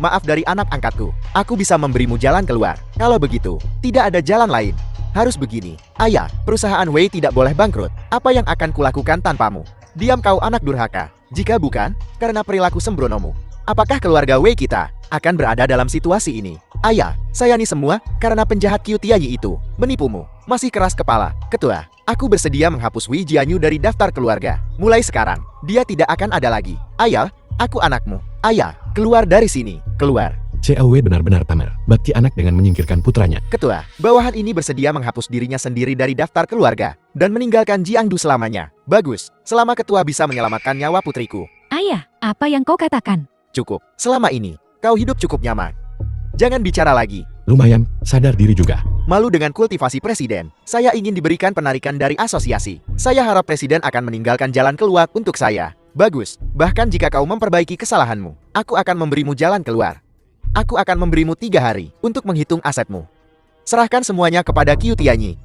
Speaker 1: maaf dari anak angkatku, aku bisa memberimu jalan keluar. Kalau begitu, tidak ada jalan lain. Harus begini. Ayah, perusahaan Wei tidak boleh bangkrut. Apa yang akan kulakukan tanpamu? Diam kau anak durhaka. Jika bukan, karena perilaku sembronomu, apakah keluarga Wei kita akan berada dalam situasi ini? Ayah, saya nih semua karena penjahat Qiu Tianyi itu menipumu. Masih keras kepala. Ketua, aku bersedia menghapus Wei Jianyu dari daftar keluarga. Mulai sekarang, dia tidak akan ada lagi. Ayah, aku anakmu. Ayah, keluar dari sini. Keluar.
Speaker 2: CLW benar-benar pamer bakti anak dengan menyingkirkan putranya.
Speaker 1: Ketua, bawahan ini bersedia menghapus dirinya sendiri dari daftar keluarga dan meninggalkan Jiangdu selamanya. Bagus, selama ketua bisa menyelamatkan nyawa putriku.
Speaker 3: Ayah, apa yang kau katakan?
Speaker 1: Cukup, selama ini, kau hidup cukup nyaman. Jangan bicara lagi.
Speaker 2: Lumayan, sadar diri juga.
Speaker 1: Malu dengan kultivasi presiden, saya ingin diberikan penarikan dari asosiasi. Saya harap presiden akan meninggalkan jalan keluar untuk saya. Bagus, bahkan jika kau memperbaiki kesalahanmu, aku akan memberimu jalan keluar. Aku akan memberimu 3 hari untuk menghitung asetmu. Serahkan semuanya kepada Qiu Tianyi.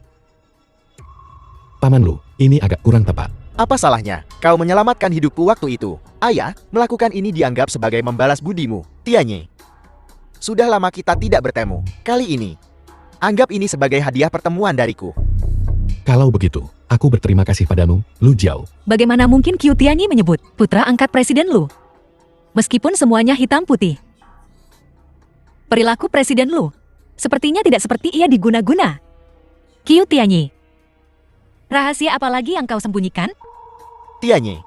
Speaker 2: Paman Lu, ini agak kurang tepat.
Speaker 1: Apa salahnya? Kau menyelamatkan hidupku waktu itu. Ayah, melakukan ini dianggap sebagai membalas budimu. Tianyi, sudah lama kita tidak bertemu. Kali ini, anggap ini sebagai hadiah pertemuan dariku.
Speaker 2: Kalau begitu, aku berterima kasih padamu, Lu Jiao.
Speaker 3: Bagaimana mungkin Qiu Tianyi menyebut putra angkat Presiden Lu? Meskipun semuanya hitam putih. Perilaku Presiden Lu sepertinya tidak seperti ia diguna-guna. Qiu Tianyi, rahasia apa lagi yang kau sembunyikan?
Speaker 1: Tianyi,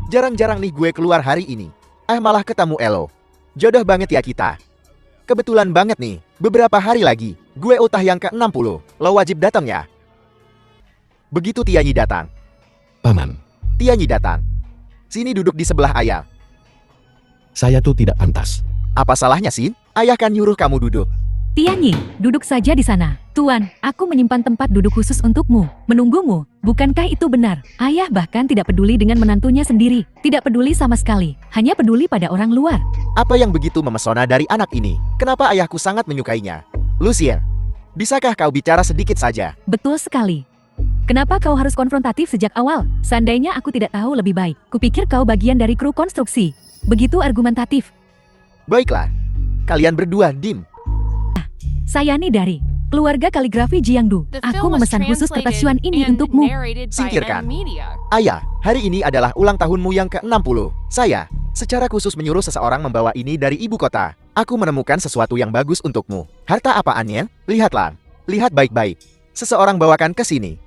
Speaker 1: jarang-jarang nih gue keluar hari ini. Malah ketemu Elo. Jodoh banget ya kita. Kebetulan banget nih, beberapa hari lagi, gue utah yang ke-60. Lo wajib datang ya. Begitu Tianyi datang.
Speaker 2: Paman,
Speaker 1: Tianyi datang. Sini duduk di sebelah ayah.
Speaker 2: saya tuh tidak pantas.
Speaker 1: Apa salahnya sih? Ayah kan nyuruh kamu duduk.
Speaker 3: Tianyi, duduk saja di sana. Tuan, aku menyimpan tempat duduk khusus untukmu, menunggumu. Bukankah itu benar? Ayah bahkan tidak peduli dengan menantunya sendiri. Tidak peduli sama sekali, hanya peduli pada orang luar.
Speaker 1: Apa yang begitu memesona dari anak ini? Kenapa ayahku sangat menyukainya? Lucien, bisakah kau bicara sedikit saja?
Speaker 3: Betul sekali. Kenapa kau harus konfrontatif sejak awal? Seandainya aku tidak tahu lebih baik, kupikir kau bagian dari kru konstruksi. Begitu argumentatif.
Speaker 1: Baiklah, kalian berdua dim.
Speaker 3: Saya nih dari keluarga kaligrafi Jiangdu. Aku memesan khusus kertas Yuan ini untukmu.
Speaker 1: Singkirkan. Ayah, hari ini adalah ulang tahunmu yang ke-60. Saya, secara khusus menyuruh seseorang membawa ini dari ibu kota. Aku menemukan sesuatu yang bagus untukmu. Harta apaannya? Lihatlah. Lihat baik-baik. Seseorang bawakan ke sini.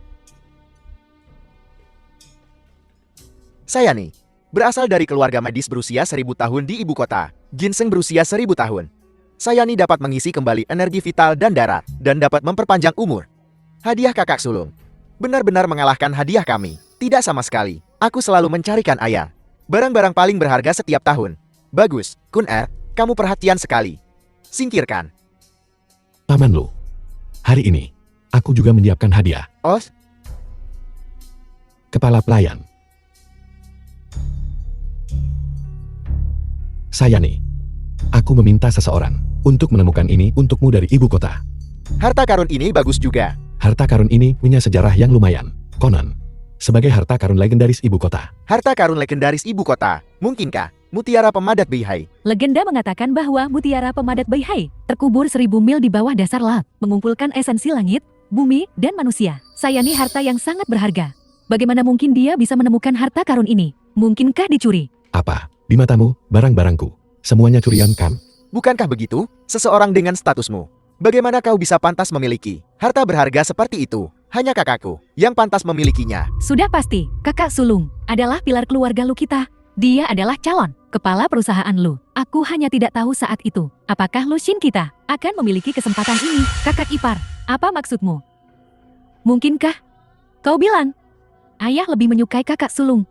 Speaker 1: Saya nih, berasal dari keluarga medis berusia 1000 tahun di ibu kota. Ginseng berusia 1000 tahun. Saya nih dapat mengisi kembali energi vital dan darah, dan dapat memperpanjang umur. Hadiah kakak sulung. Benar-benar mengalahkan hadiah kami. Tidak sama sekali. Aku selalu mencarikan ayah. Barang-barang paling berharga setiap tahun. Bagus, Kun kamu perhatian sekali. Singkirkan.
Speaker 2: Paman Lu. Hari ini, aku juga menyiapkan hadiah.
Speaker 1: Os,
Speaker 2: Kepala pelayan. Saya nih. Aku meminta seseorang untuk menemukan ini untukmu dari ibu kota.
Speaker 1: harta karun ini bagus juga.
Speaker 2: Harta karun ini punya sejarah yang lumayan. Konon, sebagai harta karun legendaris ibu kota.
Speaker 1: Harta karun legendaris ibu kota. Mungkinkah mutiara pemadat Beihai?
Speaker 3: Legenda mengatakan bahwa mutiara pemadat Beihai terkubur 1000 mil di bawah dasar laut, mengumpulkan esensi langit, bumi, dan manusia. Saya nih harta yang sangat berharga. Bagaimana mungkin dia bisa menemukan harta karun ini? Mungkinkah dicuri?
Speaker 2: Apa? Di matamu, barang-barangku. Semuanya curian kan?
Speaker 1: Bukankah begitu? Seseorang dengan statusmu. Bagaimana kau bisa pantas memiliki harta berharga seperti itu? Hanya kakakku yang pantas memilikinya.
Speaker 3: Sudah pasti, kakak sulung adalah pilar keluarga lu kita. Dia adalah calon kepala perusahaan lu. Aku hanya tidak tahu saat itu, apakah Lu Xin kita akan memiliki kesempatan ini. Kakak ipar, apa maksudmu? Mungkinkah kau bilang ayah lebih menyukai kakak sulung?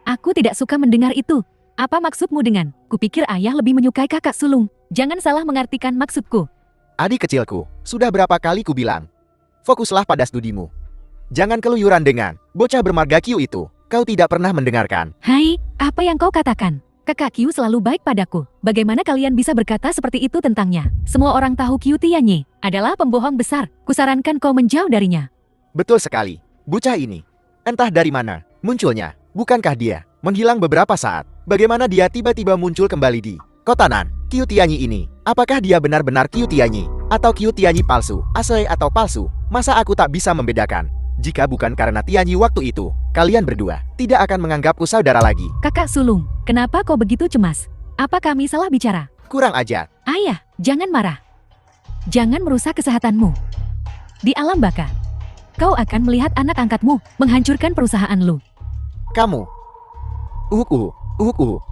Speaker 3: Aku tidak suka mendengar itu. Apa maksudmu dengan, kupikir ayah lebih menyukai kakak sulung? Jangan salah mengartikan maksudku.
Speaker 1: Adik kecilku, sudah berapa kali ku bilang? Fokuslah pada studimu. Jangan keluyuran dengan bocah bermarga Q itu. Kau tidak pernah mendengarkan.
Speaker 3: Hai, apa yang kau katakan? Kakak Q selalu baik padaku. Bagaimana kalian bisa berkata seperti itu tentangnya? Semua orang tahu Q Tianyi adalah pembohong besar. Kusarankan kau menjauh darinya.
Speaker 1: Betul sekali. Bocah ini, entah dari mana munculnya. Bukankah dia menghilang beberapa saat? Bagaimana dia tiba-tiba muncul kembali di kota Nan? Q Tianyi ini, apakah dia benar-benar Q Tianyi? Atau Q Tianyi palsu, asli atau palsu? Masa aku tak bisa membedakan? Jika bukan karena Tianyi waktu itu, kalian berdua tidak akan menganggapku saudara lagi.
Speaker 3: Kakak sulung, kenapa kau begitu cemas? Apa kami salah bicara?
Speaker 1: Kurang ajar.
Speaker 3: Ayah, jangan marah. Jangan merusak kesehatanmu. Di alam baka, kau akan melihat anak angkatmu menghancurkan perusahaan lu.
Speaker 1: Kamu. Uhuk.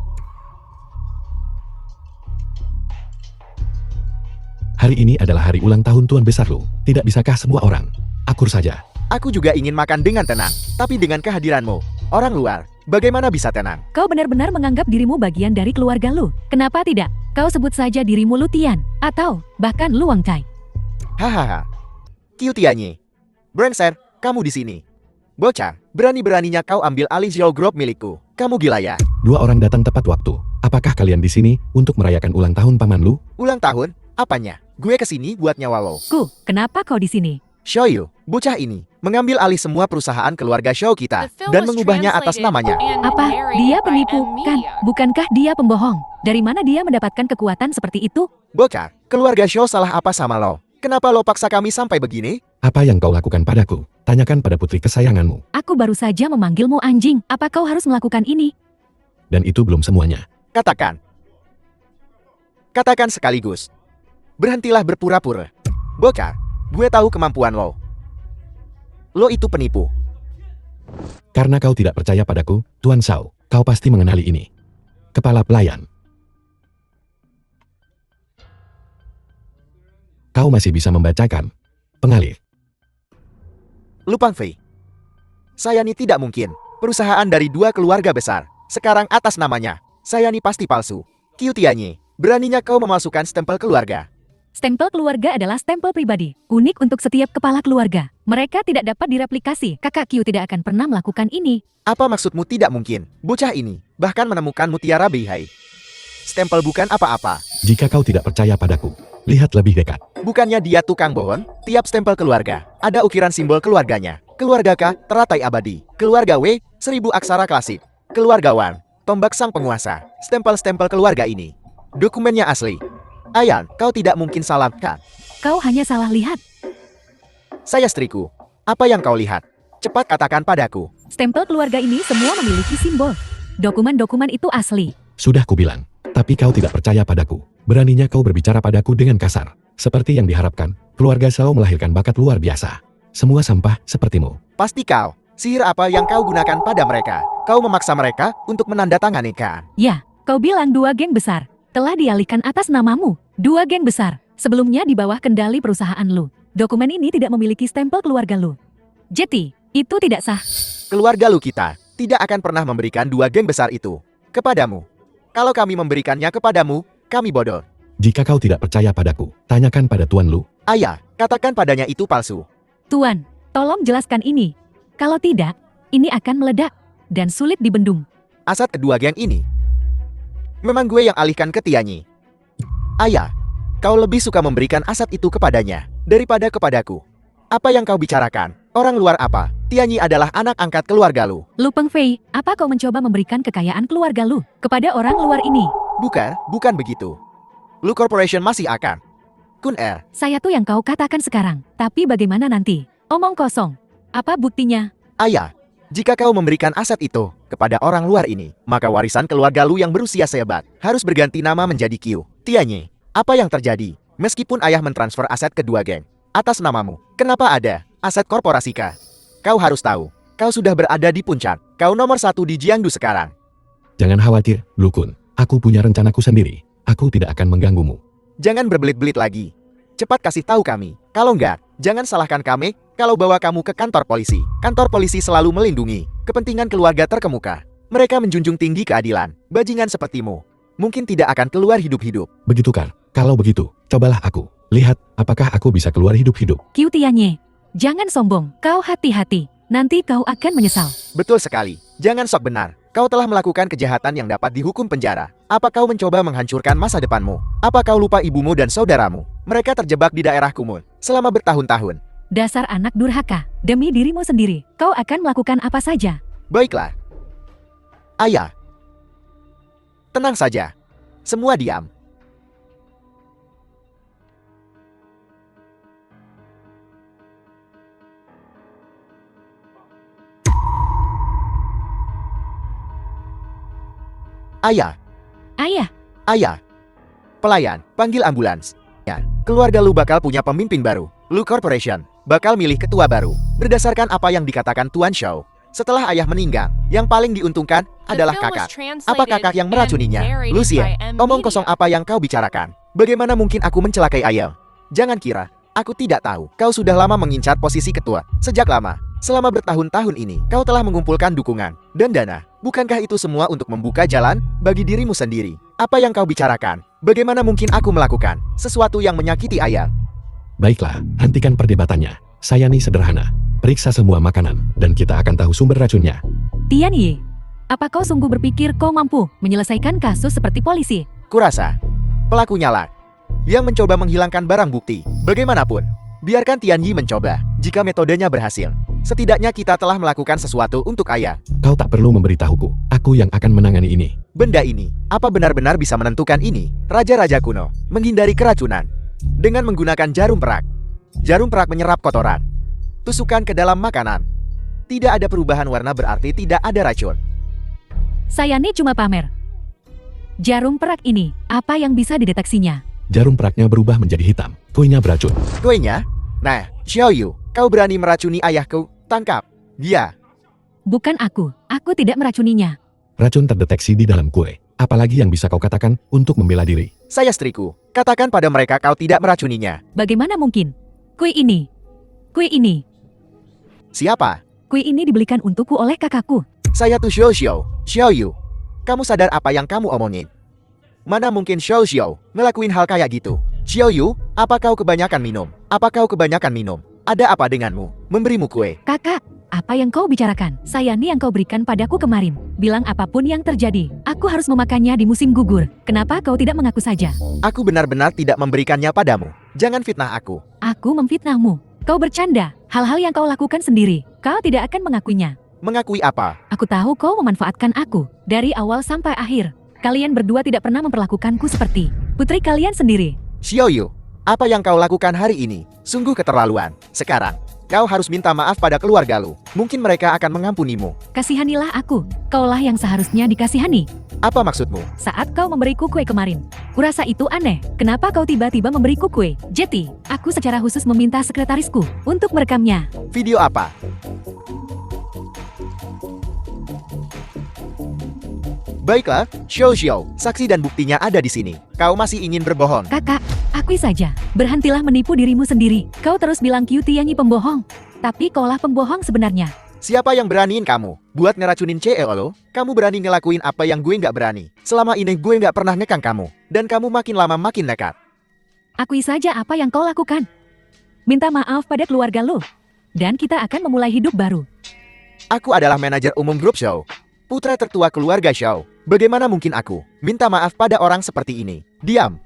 Speaker 2: Hari ini adalah hari ulang tahun Tuan Besar Lu. Tidak bisakah semua orang akur saja?
Speaker 1: Aku juga ingin makan dengan tenang, tapi dengan kehadiranmu, orang luar, bagaimana bisa tenang?
Speaker 3: Kau benar-benar menganggap dirimu bagian dari keluarga lu. Kenapa tidak? Kau sebut saja dirimu Lu Tian, atau bahkan Lu Wang Cai.
Speaker 1: Hahaha. Q Tianyi. Brengsek, kamu di sini. Bocah, berani-beraninya kau ambil alih Zhou Group milikku. Kamu gila ya?
Speaker 2: Dua orang datang tepat waktu. Apakah kalian di sini untuk merayakan ulang tahun Paman Lu?
Speaker 1: Ulang tahun? Apanya? Gue kesini buat nyawa lo.
Speaker 3: Kenapa kau di sini?
Speaker 1: Xiaoyu, bocah ini, mengambil alih semua perusahaan keluarga Xiao kita, dan mengubahnya atas namanya.
Speaker 3: Apa? Dia penipu, kan? Bukankah dia pembohong? Dari mana dia mendapatkan kekuatan seperti itu?
Speaker 1: Bocah, keluarga Xiao salah apa sama lo? Kenapa lo paksa kami sampai begini?
Speaker 2: Apa yang kau lakukan padaku? Tanyakan pada putri kesayanganmu.
Speaker 3: Aku baru saja memanggilmu anjing. Apa kau harus melakukan ini?
Speaker 2: Dan itu belum semuanya.
Speaker 1: Katakan. Katakan sekaligus. Berhentilah berpura-pura. Bocah, gue tahu kemampuan lo. Lo itu penipu.
Speaker 2: Karena kau tidak percaya padaku, Tuan Shao, kau pasti mengenali ini. Kepala pelayan. Kau masih bisa membacakan. Pengalih.
Speaker 1: Lupang Fei. Saya ini tidak mungkin. Perusahaan dari dua keluarga besar. Sekarang atas namanya. Saya ini pasti palsu. Q Tianyi, beraninya kau memalsukan stempel keluarga.
Speaker 3: Stempel keluarga adalah stempel pribadi, unik untuk setiap kepala keluarga. Mereka tidak dapat direplikasi. Kakak Q tidak akan pernah melakukan ini.
Speaker 1: Apa maksudmu tidak mungkin? Bocah ini bahkan menemukan mutiara Beihai. Stempel bukan apa-apa.
Speaker 2: Jika kau tidak percaya padaku, lihat lebih dekat.
Speaker 1: Bukannya dia tukang bohong? Tiap stempel keluarga ada ukiran simbol keluarganya. Keluarga K, teratai abadi. Keluarga W, 1000 aksara klasik. Keluarga Wan, tombak sang penguasa. Stempel-stempel keluarga ini dokumennya asli. Ayan, kau tidak mungkin salah kan?
Speaker 3: Kau hanya salah lihat.
Speaker 1: Saya istriku. Apa yang kau lihat? Cepat katakan padaku.
Speaker 3: Stempel keluarga ini semua memiliki simbol. Dokumen-dokumen itu asli.
Speaker 2: Sudah kubilang, tapi kau tidak percaya padaku. Beraninya kau berbicara padaku dengan kasar. Seperti yang diharapkan, keluarga Shao melahirkan bakat luar biasa. Semua sampah sepertimu.
Speaker 1: Pasti kau. Sihir apa yang kau gunakan pada mereka? Kau memaksa mereka untuk menandatangani kan?
Speaker 3: Ya, kau bilang 2 geng besar telah dialihkan atas namamu. 2 geng besar sebelumnya di bawah kendali perusahaan lu. Dokumen ini tidak memiliki stempel keluarga lu. Jadi, itu tidak sah.
Speaker 1: Keluarga lu kita tidak akan pernah memberikan 2 geng besar itu kepadamu. Kalau kami memberikannya kepadamu, kami bodoh.
Speaker 2: Jika kau tidak percaya padaku, tanyakan pada tuan lu.
Speaker 1: Ayah, katakan padanya itu palsu.
Speaker 3: Tuan, tolong jelaskan ini. Kalau tidak, ini akan meledak dan sulit dibendung.
Speaker 1: Aset kedua geng ini memang gue yang alihkan ke Tianyi. Ayah, kau lebih suka memberikan aset itu kepadanya daripada kepadaku. Apa yang kau bicarakan? Orang luar apa? Tianyi adalah anak angkat keluarga lu.
Speaker 3: Lu Peng Fei, apa kau mencoba memberikan kekayaan keluarga lu kepada orang luar ini?
Speaker 1: Bukan begitu. Lu Corporation masih akan. Kun Er,
Speaker 3: Saya tuh yang kau katakan sekarang. Tapi bagaimana nanti? Omong kosong. Apa buktinya?
Speaker 1: ayah, jika kau memberikan aset itu kepada orang luar ini, maka warisan keluarga lu yang berusia sehebat harus berganti nama menjadi Q. Tianyi, apa yang terjadi? Meskipun ayah mentransfer aset kedua geng atas namamu, kenapa ada aset korporasi K? Kau harus tahu, kau sudah berada di puncak. Kau nomor 1 di Jiangdu sekarang.
Speaker 2: Jangan khawatir, Lu Kun. Aku punya rencanaku sendiri. Aku tidak akan mengganggumu.
Speaker 1: Jangan berbelit-belit lagi. Cepat kasih tahu kami. Kalau enggak, jangan salahkan kami kalau bawa kamu ke kantor polisi. Kantor polisi selalu melindungi kepentingan keluarga terkemuka. Mereka menjunjung tinggi keadilan. Bajingan sepertimu mungkin tidak akan keluar hidup-hidup.
Speaker 2: Begitu kan? Kalau begitu, cobalah aku. Lihat, apakah aku bisa keluar hidup-hidup.
Speaker 3: Q Tianyi, jangan sombong. Kau hati-hati. Nanti kau akan menyesal.
Speaker 1: Betul sekali. Jangan sok benar. Kau telah melakukan kejahatan yang dapat dihukum penjara. Apa kau mencoba menghancurkan masa depanmu? Apa kau lupa ibumu dan saudaramu? Mereka terjebak di daerah kumuh selama bertahun-tahun.
Speaker 3: Dasar anak durhaka. Demi dirimu sendiri, kau akan melakukan apa saja.
Speaker 1: Baiklah. Ayah. Tenang saja. Semua diam. Ayah.
Speaker 3: Ayah,
Speaker 1: Ayah. Pelayan, panggil ambulans. Ya, keluarga lu bakal punya pemimpin baru. Lu Corporation bakal milih ketua baru. Berdasarkan apa yang dikatakan Tuan Shao, setelah ayah meninggal, yang paling diuntungkan adalah kakak. Apa kakak yang meracuninya? Lucia, omong kosong apa yang kau bicarakan? Bagaimana mungkin aku mencelakai ayah? Jangan kira, aku tidak tahu. Kau sudah lama mengincar posisi ketua. Sejak lama, selama bertahun-tahun ini, kau telah mengumpulkan dukungan dan dana. Bukankah itu semua untuk membuka jalan bagi dirimu sendiri? Apa yang kau bicarakan? Bagaimana mungkin aku melakukan sesuatu yang menyakiti ayah?
Speaker 2: Baiklah, hentikan perdebatannya. Saya nih sederhana. Periksa semua makanan, dan kita akan tahu sumber racunnya.
Speaker 3: Tianyi, apa kau sungguh berpikir kau mampu menyelesaikan kasus seperti polisi?
Speaker 1: Kurasa pelakunya lah yang mencoba menghilangkan barang bukti. Bagaimanapun, biarkan Tianyi mencoba. Jika metodenya berhasil, setidaknya kita telah melakukan sesuatu untuk ayah.
Speaker 2: Kau tak perlu memberitahuku. Aku yang akan menangani ini.
Speaker 1: Benda ini, apa benar-benar bisa menentukan ini? Raja-raja kuno menghindari keracunan dengan menggunakan jarum perak. Jarum perak menyerap kotoran. Tusukan ke dalam makanan. Tidak ada perubahan warna berarti tidak ada racun.
Speaker 3: Saya nih cuma pamer. Jarum perak ini, apa yang bisa dideteksinya?
Speaker 2: Jarum peraknya berubah menjadi hitam. Kuenya beracun.
Speaker 1: Kuenya? Nah, Xiaoyu, kau berani meracuni ayahku? Tangkap dia.
Speaker 3: Bukan aku tidak meracuninya.
Speaker 2: Racun terdeteksi di dalam kue. Apalagi yang bisa kau katakan untuk membela diri?
Speaker 1: Saya istriku. Katakan pada mereka kau tidak meracuninya.
Speaker 3: Bagaimana mungkin? Kue ini.
Speaker 1: Siapa?
Speaker 3: Kue ini dibelikan untukku oleh kakakku.
Speaker 1: Saya tuh Xiaoyu. Kamu sadar apa yang kamu omongin? Mana mungkin Xiao ngelakuin hal kayak gitu? Xiao Yu, apa kau kebanyakan minum? Apa kau kebanyakan minum? Ada apa denganmu? Memberimu kue.
Speaker 3: Kakak, apa yang kau bicarakan? Sayani yang kau berikan padaku kemarin. Bilang apapun yang terjadi, aku harus memakannya di musim gugur. Kenapa kau tidak mengaku saja?
Speaker 1: Aku benar-benar tidak memberikannya padamu. Jangan fitnah aku.
Speaker 3: Aku memfitnahmu. Kau bercanda. Hal-hal yang kau lakukan sendiri. Kau tidak akan mengakuinya.
Speaker 1: Mengakui apa?
Speaker 3: Aku tahu kau memanfaatkan aku. Dari awal sampai akhir. Kalian berdua tidak pernah memperlakukanku seperti putri kalian sendiri.
Speaker 1: Xiao Yu, apa yang kau lakukan hari ini? Sungguh keterlaluan. Sekarang, kau harus minta maaf pada keluarga lu. Mungkin mereka akan mengampunimu.
Speaker 3: Kasihanilah aku. Kaulah yang seharusnya dikasihani.
Speaker 1: Apa maksudmu?
Speaker 3: Saat kau memberiku kue kemarin, kurasa itu aneh. Kenapa kau tiba-tiba memberiku kue? Jetty, aku secara khusus meminta sekretarisku untuk merekamnya.
Speaker 1: Video apa? Baiklah, Xiao, saksi dan buktinya ada di sini. Kau masih ingin berbohong?
Speaker 3: Kakak, akui saja. Berhentilah menipu dirimu sendiri. Kau terus bilang Qiu Tianyi pembohong. Tapi kaulah pembohong sebenarnya.
Speaker 1: Siapa yang beraniin kamu? Buat ngeracunin CEO lo? Kamu berani ngelakuin apa yang gue nggak berani. Selama ini gue nggak pernah ngekang kamu. Dan kamu makin lama makin nekat.
Speaker 3: Akui saja apa yang kau lakukan. Minta maaf pada keluarga lo. Dan kita akan memulai hidup baru.
Speaker 1: Aku adalah manajer umum grup Xiao. Putra tertua keluarga Xiao. Bagaimana mungkin aku minta maaf pada orang seperti ini? Diam.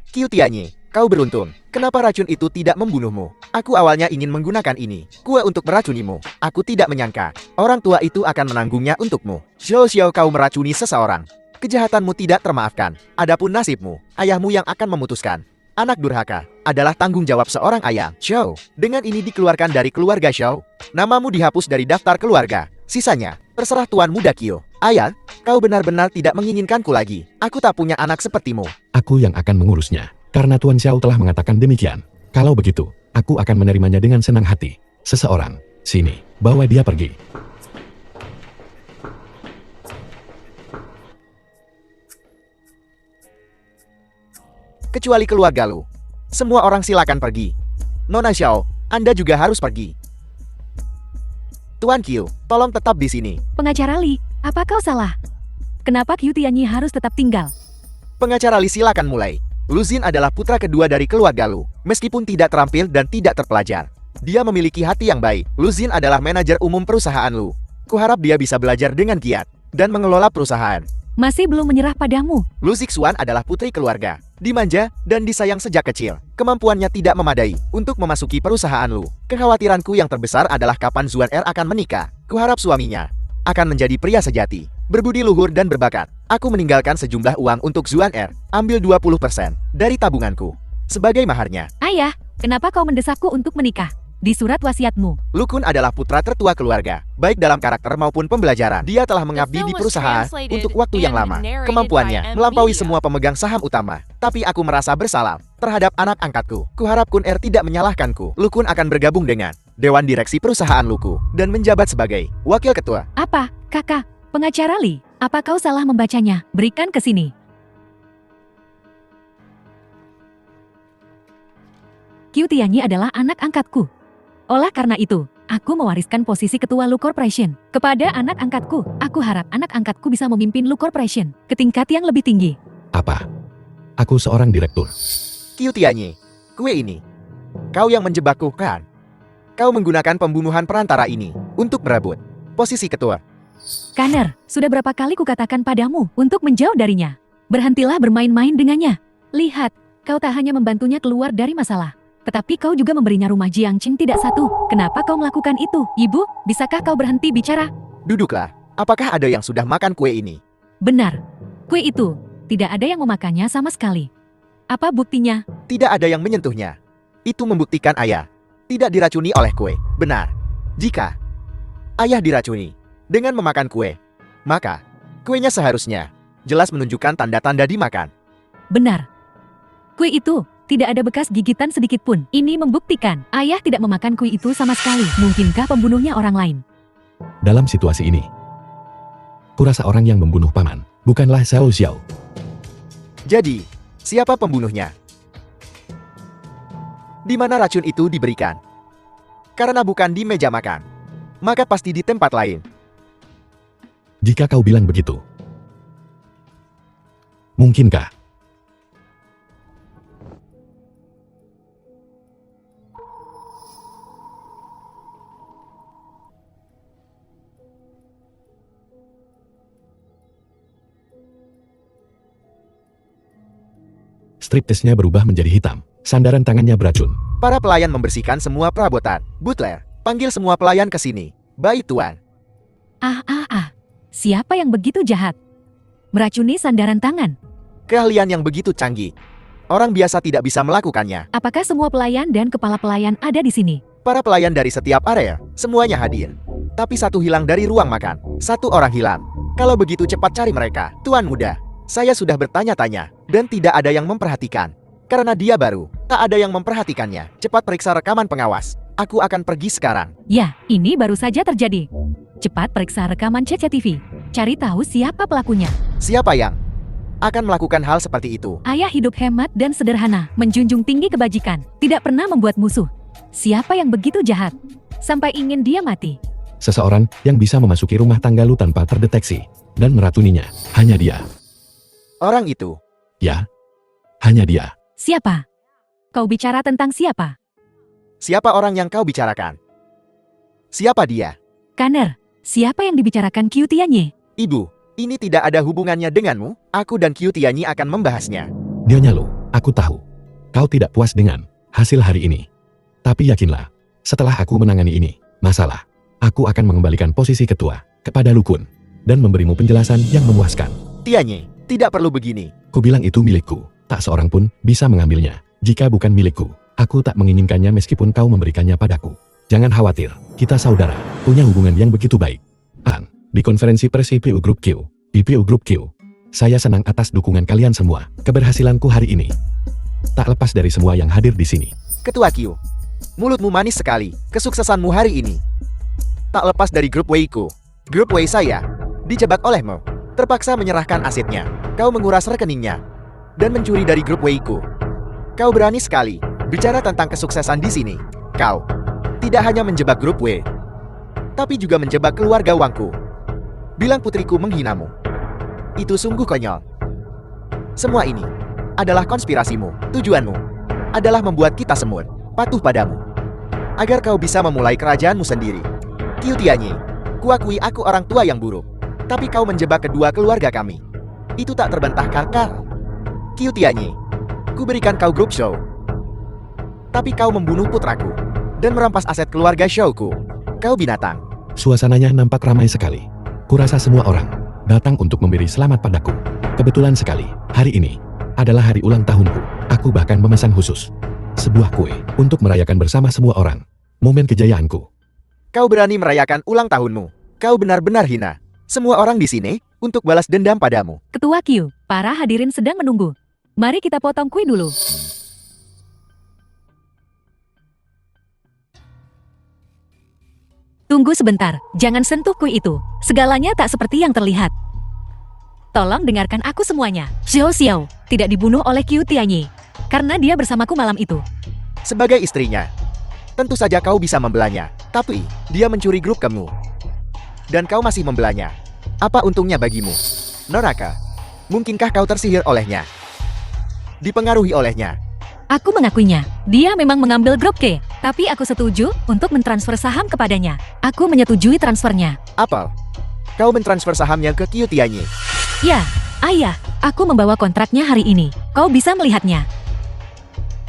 Speaker 1: Qiu Tianyi, kau beruntung. Kenapa racun itu tidak membunuhmu? Aku awalnya ingin menggunakan ini, kue untuk meracunimu. Aku tidak menyangka, orang tua itu akan menanggungnya untukmu. Xiao, kau meracuni seseorang. Kejahatanmu tidak termaafkan. Adapun nasibmu, ayahmu yang akan memutuskan. Anak durhaka adalah tanggung jawab seorang ayah. Xiao, dengan ini dikeluarkan dari keluarga Xiao. Namamu dihapus dari daftar keluarga. Sisanya, terserah Tuan Muda Qiu. Ayah, kau benar-benar tidak menginginkanku lagi. Aku tak punya anak sepertimu.
Speaker 2: Aku yang akan mengurusnya. Karena Tuan Xiao telah mengatakan demikian. Kalau begitu, aku akan menerimanya dengan senang hati. Seseorang, sini, bawa dia pergi.
Speaker 1: Kecuali keluarga lu. Semua orang silakan pergi. Nona Xiao, Anda juga harus pergi. Tuan Qiu, tolong tetap di sini.
Speaker 3: Pengacara Li, apa kau salah? Kenapa Qiu Tianyi harus tetap tinggal?
Speaker 1: Pengacara Li silakan mulai. Lu Xin adalah putra kedua dari keluarga lu. Meskipun tidak terampil dan tidak terpelajar, dia memiliki hati yang baik. Lu Xin adalah manajer umum perusahaan lu. Kuharap dia bisa belajar dengan giat dan mengelola perusahaan.
Speaker 3: Masih belum menyerah padamu.
Speaker 1: Lu Zixuan adalah putri keluarga, dimanja dan disayang sejak kecil. Kemampuannya tidak memadai untuk memasuki perusahaan lu. Kekhawatiranku yang terbesar adalah kapan Zuan Er akan menikah. Kuharap suaminya akan menjadi pria sejati, berbudi luhur dan berbakat. Aku meninggalkan sejumlah uang untuk Zuan Er. Ambil 20% dari tabunganku sebagai maharnya.
Speaker 3: Ayah, kenapa kau mendesakku untuk menikah? Di surat wasiatmu,
Speaker 1: Lu Kun adalah putra tertua keluarga, baik dalam karakter maupun pembelajaran. Dia telah mengabdi di perusahaan untuk waktu yang lama. Kemampuannya melampaui semua pemegang saham utama. Tapi aku merasa bersalah terhadap anak angkatku. Kuharap Kun Er tidak menyalahkanku. Lu Kun akan bergabung dengan Dewan Direksi Perusahaan Luku dan menjabat sebagai Wakil Ketua.
Speaker 3: apa, kakak, pengacara Li? Apa kau salah membacanya? Berikan ke sini. Qiu Tianyi adalah anak angkatku. Oleh karena itu, aku mewariskan posisi ketua Lu Corporation kepada anak angkatku. Aku harap anak angkatku bisa memimpin Lu Corporation ke tingkat yang lebih tinggi.
Speaker 2: Apa? Aku seorang direktur.
Speaker 1: Qiu Tianyi, kue ini. Kau yang menjebakku kan? Kau menggunakan pembunuhan perantara ini untuk merebut posisi ketua.
Speaker 3: Kanner, sudah berapa kali kukatakan padamu untuk menjauh darinya. Berhentilah bermain-main dengannya. Lihat, kau tak hanya membantunya keluar dari masalah, tetapi kau juga memberinya rumah Jiangqing tidak satu. Kenapa kau melakukan itu? Ibu, bisakah kau berhenti bicara?
Speaker 1: Duduklah. Apakah ada yang sudah makan kue ini?
Speaker 3: Benar. Kue itu, tidak ada yang memakannya sama sekali. Apa buktinya?
Speaker 1: Tidak ada yang menyentuhnya. Itu membuktikan ayah tidak diracuni oleh kue. Benar. Jika ayah diracuni dengan memakan kue, maka kuenya seharusnya jelas menunjukkan tanda-tanda dimakan.
Speaker 3: Benar. Kue itu tidak ada bekas gigitan sedikit pun. Ini membuktikan ayah tidak memakan kue itu sama sekali. Mungkinkah pembunuhnya orang lain?
Speaker 2: Dalam situasi ini, kurasa orang yang membunuh paman bukanlah Xiao Xiao.
Speaker 1: Jadi, siapa pembunuhnya? Di mana racun itu diberikan? Karena bukan di meja makan, maka pasti di tempat lain.
Speaker 2: Jika kau bilang begitu, mungkinkah Striptisnya berubah menjadi hitam. Sandaran tangannya beracun.
Speaker 1: Para pelayan membersihkan semua perabotan. Butler, panggil semua pelayan ke sini. Baik, Tuan.
Speaker 3: Siapa yang begitu jahat? Meracuni sandaran tangan.
Speaker 1: Keahlian yang begitu canggih. Orang biasa tidak bisa melakukannya.
Speaker 3: Apakah semua pelayan dan kepala pelayan ada di sini?
Speaker 1: Para pelayan dari setiap area, semuanya hadir. Tapi satu hilang dari ruang makan. Satu orang hilang. Kalau begitu cepat cari mereka. Tuan muda, saya sudah bertanya-tanya, dan tidak ada yang memperhatikan. Karena dia baru, tak ada yang memperhatikannya. Cepat periksa rekaman pengawas. Aku akan pergi sekarang.
Speaker 3: Ya, ini baru saja terjadi. Cepat periksa rekaman CCTV. Cari tahu siapa pelakunya.
Speaker 1: Siapa yang akan melakukan hal seperti itu?
Speaker 3: Ayah hidup hemat dan sederhana, menjunjung tinggi kebajikan, tidak pernah membuat musuh. Siapa yang begitu jahat sampai ingin dia mati?
Speaker 2: Seseorang yang bisa memasuki rumah tangga lu tanpa terdeteksi dan meracuninya. Hanya dia.
Speaker 1: Orang itu.
Speaker 2: Ya, hanya dia.
Speaker 3: Siapa? Kau bicara tentang siapa?
Speaker 1: Siapa orang yang kau bicarakan? Siapa dia?
Speaker 3: Kanner, siapa yang dibicarakan Qiu Tianyi?
Speaker 1: Ibu, ini tidak ada hubungannya denganmu. Aku dan Qiu Tianyi akan membahasnya.
Speaker 2: Dianya lo, aku tahu. Kau tidak puas dengan hasil hari ini. Tapi yakinlah, setelah aku menangani ini, masalah, aku akan mengembalikan posisi ketua kepada Lu Kun dan memberimu penjelasan yang memuaskan.
Speaker 1: Tianyi, tidak perlu begini.
Speaker 2: Kubilang itu milikku, tak seorang pun bisa mengambilnya. Jika bukan milikku, aku tak menginginkannya meskipun kau memberikannya padaku. Jangan khawatir, kita saudara, punya hubungan yang begitu baik. Di konferensi pers IPU Group Q, saya senang atas dukungan kalian semua. Keberhasilanku hari ini tak lepas dari semua yang hadir di sini.
Speaker 1: Ketua Q, mulutmu manis sekali. Kesuksesanmu hari ini tak lepas dari grup Weiku. Grup Wei saya dijebak olehmu, terpaksa menyerahkan asetnya. Kau menguras rekeningnya dan mencuri dari grup Weiku. Kau berani sekali bicara tentang kesuksesan di sini. Kau tidak hanya menjebak grup W, tapi juga menjebak keluarga Wangku. Bilang putriku menghinamu. Itu sungguh konyol. Semua ini adalah konspirasimu. Tujuanmu adalah membuat kita semua patuh padamu, agar kau bisa memulai kerajaanmu sendiri. Qiu Tianyi, kuakui aku orang tua yang buruk, tapi kau menjebak kedua keluarga kami. Itu tak terbantahkan, Karl. Qiu Tianyi, ku berikan kau grup show, tapi kau membunuh putraku dan merampas aset keluarga showku. Kau binatang.
Speaker 2: Suasananya nampak ramai sekali. Kurasa semua orang datang untuk memberi selamat padaku. Kebetulan sekali, hari ini adalah hari ulang tahunku. Aku bahkan memesan khusus sebuah kue untuk merayakan bersama semua orang momen kejayaanku.
Speaker 1: Kau berani merayakan ulang tahunmu. Kau benar-benar hina semua orang di sini untuk balas dendam padamu.
Speaker 3: Ketua Q, para hadirin sedang menunggu. Mari kita potong kue dulu. Tunggu sebentar, jangan sentuh kue itu. Segalanya tak seperti yang terlihat. Tolong dengarkan aku semuanya. Xiao Xiao tidak dibunuh oleh Qiu Tianyi karena dia bersamaku malam itu.
Speaker 1: Sebagai istrinya, tentu saja kau bisa membelanya. Tapi, dia mencuri grup kamu. Dan kau masih membelanya. Apa untungnya bagimu? Noraka, mungkinkah kau tersihir olehnya? Dipengaruhi olehnya?
Speaker 3: Aku mengakuinya. Dia memang mengambil grup K, tapi aku setuju untuk mentransfer saham kepadanya. Aku menyetujui transfernya.
Speaker 1: Apa? Kau mentransfer sahamnya ke Qiu Tianyi?
Speaker 3: Ya, ayah, aku membawa kontraknya hari ini. Kau bisa melihatnya.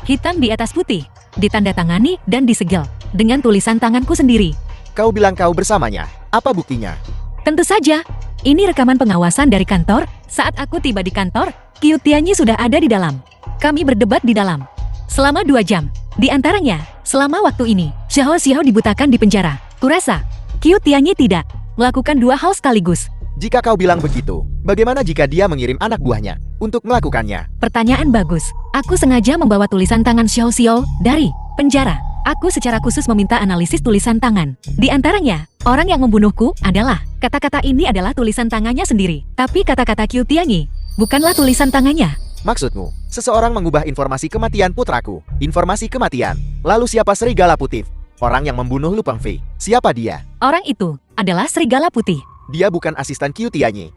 Speaker 3: Hitam di atas putih, ditandatangani dan disegel dengan tulisan tanganku sendiri.
Speaker 1: Kau bilang kau bersamanya. Apa buktinya?
Speaker 3: Tentu saja. Ini rekaman pengawasan dari kantor. Saat aku tiba di kantor, Qiu Tianyi sudah ada di dalam. Kami berdebat di dalam selama 2 jam. Di antaranya, selama waktu ini, Xiao Xiao dibutakan di penjara. Kurasa, Qiu Tianyi tidak melakukan 2 hal sekaligus.
Speaker 1: Jika kau bilang begitu, bagaimana jika dia mengirim anak buahnya untuk melakukannya?
Speaker 3: Pertanyaan bagus. Aku sengaja membawa tulisan tangan Xiao Xiao dari penjara. Aku secara khusus meminta analisis tulisan tangan. Di antaranya, orang yang membunuhku adalah, kata-kata ini adalah tulisan tangannya sendiri. Tapi kata-kata Qiu Tianyi bukanlah tulisan tangannya.
Speaker 1: Maksudmu, seseorang mengubah informasi kematian putraku. Informasi kematian. Lalu siapa Serigala Putih? Orang yang membunuh Lu Pengfei. Siapa dia?
Speaker 3: Orang itu adalah Serigala Putih.
Speaker 1: Dia bukan asisten Qiu Tianyi.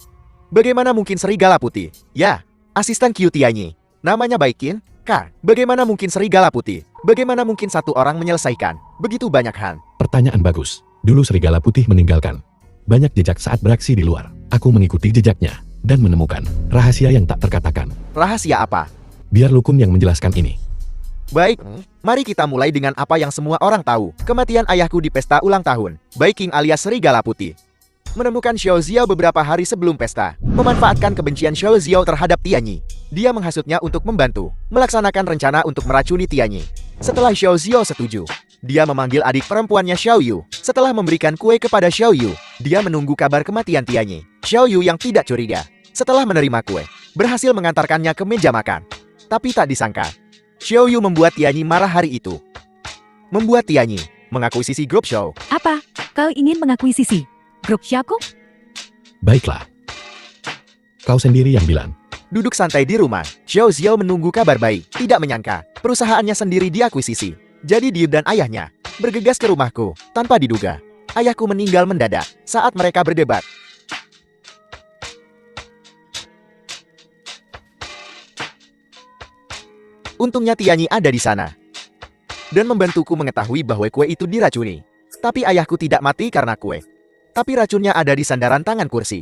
Speaker 1: Bagaimana mungkin Serigala Putih? Ya, asisten Qiu Tianyi. Namanya Baikin? Kak, bagaimana mungkin Serigala Putih? Bagaimana mungkin satu orang menyelesaikan begitu banyak hal?
Speaker 2: Pertanyaan bagus. Dulu Serigala Putih meninggalkan banyak jejak saat beraksi di luar. Aku mengikuti jejaknya dan menemukan rahasia yang tak terkatakan.
Speaker 1: Rahasia apa?
Speaker 2: Biar Lu Kun yang menjelaskan ini.
Speaker 1: Baik, mari kita mulai dengan apa yang semua orang tahu. Kematian ayahku di pesta ulang tahun, Bai Qing alias Serigala Putih. Menemukan Xiao Xiao beberapa hari sebelum pesta. Memanfaatkan kebencian Xiao Xiao terhadap Tianyi. Dia menghasutnya untuk membantu, melaksanakan rencana untuk meracuni Tianyi. Setelah Xiao Xiao setuju, dia memanggil adik perempuannya Xiao Yu. Setelah memberikan kue kepada Xiao Yu, dia menunggu kabar kematian Tianyi. Xiao Yu yang tidak curiga, setelah menerima kue, berhasil mengantarkannya ke meja makan. Tapi tak disangka, Xiao Yu membuat Tianyi marah hari itu. Membuat Tianyi mengakuisisi grup Xiao.
Speaker 3: Apa? Kau ingin mengakuisisi grup Xiaoku?
Speaker 2: Baiklah. Kau sendiri yang bilang.
Speaker 1: Duduk santai di rumah, Xiao Xiao menunggu kabar baik. Tidak menyangka, perusahaannya sendiri diakuisisi. Jadi Diu dan ayahnya bergegas ke rumahku tanpa diduga. Ayahku meninggal mendadak saat mereka berdebat. Untungnya Tianyi ada di sana dan membantuku mengetahui bahwa kue itu diracuni. Tapi ayahku tidak mati karena kue. Tapi racunnya ada di sandaran tangan kursi.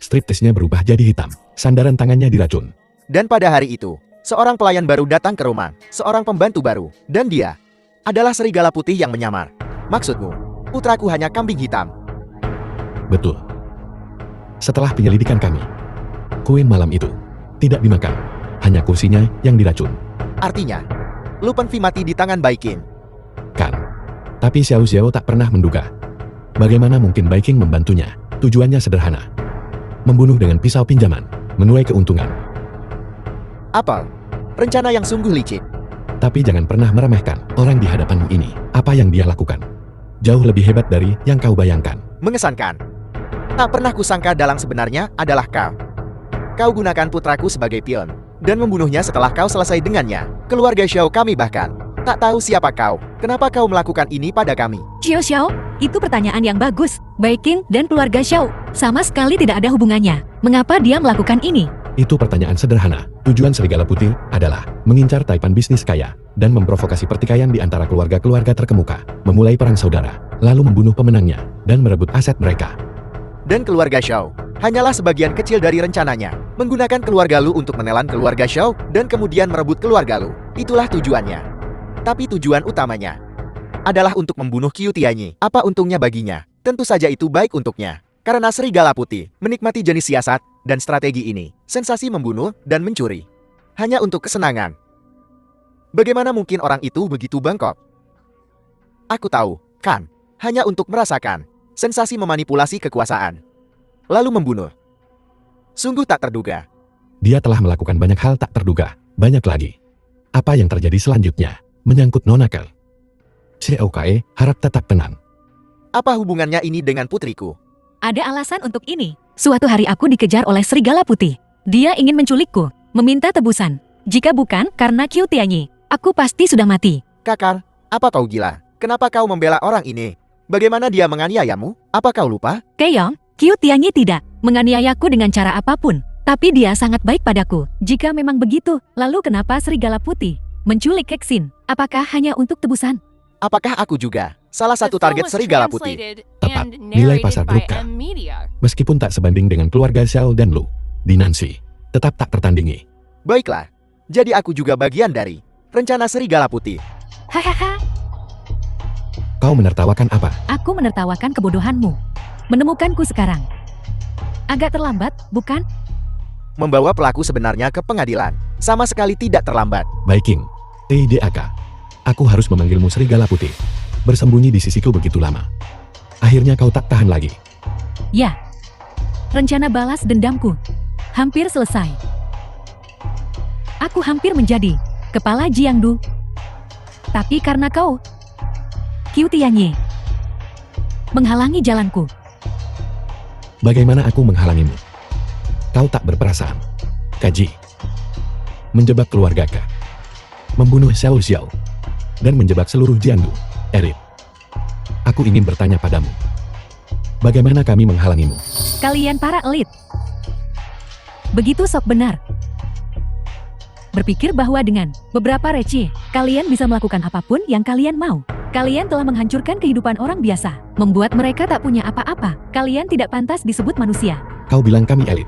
Speaker 2: Striptisnya berubah jadi hitam. Sandaran tangannya diracun.
Speaker 1: Dan pada hari itu, seorang pelayan baru datang ke rumah, seorang pembantu baru, dan dia adalah serigala putih yang menyamar. Maksudmu, putraku hanya kambing hitam.
Speaker 2: Betul. Setelah penyelidikan kami, kue malam itu tidak dimakan. Hanya kursinya yang diracun.
Speaker 1: Artinya, Lu Penfi mati di tangan Bai Qing.
Speaker 2: Kan. Tapi Xiao Xiao tak pernah menduga. Bagaimana mungkin Bai Qing membantunya? Tujuannya sederhana. Membunuh dengan pisau pinjaman, menuai keuntungan.
Speaker 1: Apel, rencana yang sungguh licik.
Speaker 2: Tapi jangan pernah meremehkan orang di hadapanmu ini. Apa yang dia lakukan jauh lebih hebat dari yang kau bayangkan.
Speaker 1: Mengesankan. Tak pernah kusangka dalang sebenarnya adalah kau. Kau gunakan putraku sebagai pion dan membunuhnya setelah kau selesai dengannya. Keluarga Xiao kami bahkan tak tahu siapa kau. Kenapa kau melakukan ini pada kami?
Speaker 3: Xiao Xiao, itu pertanyaan yang bagus. Bai Qing dan keluarga Xiao sama sekali tidak ada hubungannya. Mengapa dia melakukan ini?
Speaker 2: Itu pertanyaan sederhana. Tujuan Serigala Putih adalah mengincar taipan bisnis kaya dan memprovokasi pertikaian di antara keluarga-keluarga terkemuka, memulai perang saudara, lalu membunuh pemenangnya dan merebut aset mereka.
Speaker 1: Dan keluarga Xiao hanyalah sebagian kecil dari rencananya. Menggunakan keluarga Lu untuk menelan keluarga Xiao dan kemudian merebut keluarga Lu. Itulah tujuannya. Tapi tujuan utamanya adalah untuk membunuh Qiu Tianyi. Apa untungnya baginya? Tentu saja itu baik untuknya. Karena Serigala Putih menikmati jenis siasat dan strategi ini. Sensasi membunuh dan mencuri. Hanya untuk kesenangan. Bagaimana mungkin orang itu begitu bangkok? Aku tahu, kan? Hanya untuk merasakan sensasi memanipulasi kekuasaan. Lalu membunuh. Sungguh tak terduga.
Speaker 2: Dia telah melakukan banyak hal tak terduga. Banyak lagi. Apa yang terjadi selanjutnya menyangkut Nona Kel. COKE harap tetap tenang.
Speaker 1: Apa hubungannya ini dengan putriku?
Speaker 3: Ada alasan untuk ini. Suatu hari aku dikejar oleh Serigala Putih. Dia ingin menculikku, meminta tebusan. Jika bukan karena Qiu Tianyi, aku pasti sudah mati.
Speaker 1: Kakak, apa kau gila? Kenapa kau membela orang ini? Bagaimana dia menganiayamu? Apa kau lupa?
Speaker 3: Keong, Qiu Tianyi tidak menganiayaku dengan cara apapun. Tapi dia sangat baik padaku. Jika memang begitu, lalu kenapa Serigala Putih menculik Kexin? Apakah hanya untuk tebusan?
Speaker 1: Apakah aku juga salah satu target Serigala Putih?
Speaker 2: Tepat, nilai pasar grup K. Meskipun tak sebanding dengan keluarga Xiao dan Lu, Dinansi tetap tak tertandingi.
Speaker 1: Baiklah, jadi aku juga bagian dari rencana Serigala Putih.
Speaker 3: Hahaha,
Speaker 2: Kau menertawakan apa?
Speaker 3: aku menertawakan kebodohanmu. Menemukanku sekarang. Agak terlambat, bukan?
Speaker 1: Membawa pelaku sebenarnya ke pengadilan. Sama sekali tidak terlambat.
Speaker 2: Bai Qing, TIDAK. Aku harus memanggilmu Serigala Putih. Bersembunyi di sisiku begitu lama. Akhirnya kau tak tahan lagi.
Speaker 3: Ya. Rencana balas dendamku hampir selesai. Aku hampir menjadi kepala Jiangdu. Tapi karena kau, Qiu Tianyi, menghalangi jalanku.
Speaker 2: Bagaimana aku menghalangimu? Kau tak berperasaan. Kaji. Menjebak keluarga K. Membunuh Xiao Xiao. Dan menjebak seluruh Jiangdu. Erit. Aku ingin bertanya padamu. Bagaimana kami menghalangimu?
Speaker 3: Kalian para elit. Begitu sok benar. Berpikir bahwa dengan beberapa receh, kalian bisa melakukan apapun yang kalian mau. Kalian telah menghancurkan kehidupan orang biasa, membuat mereka tak punya apa-apa. Kalian tidak pantas disebut manusia.
Speaker 2: Kau bilang kami elit.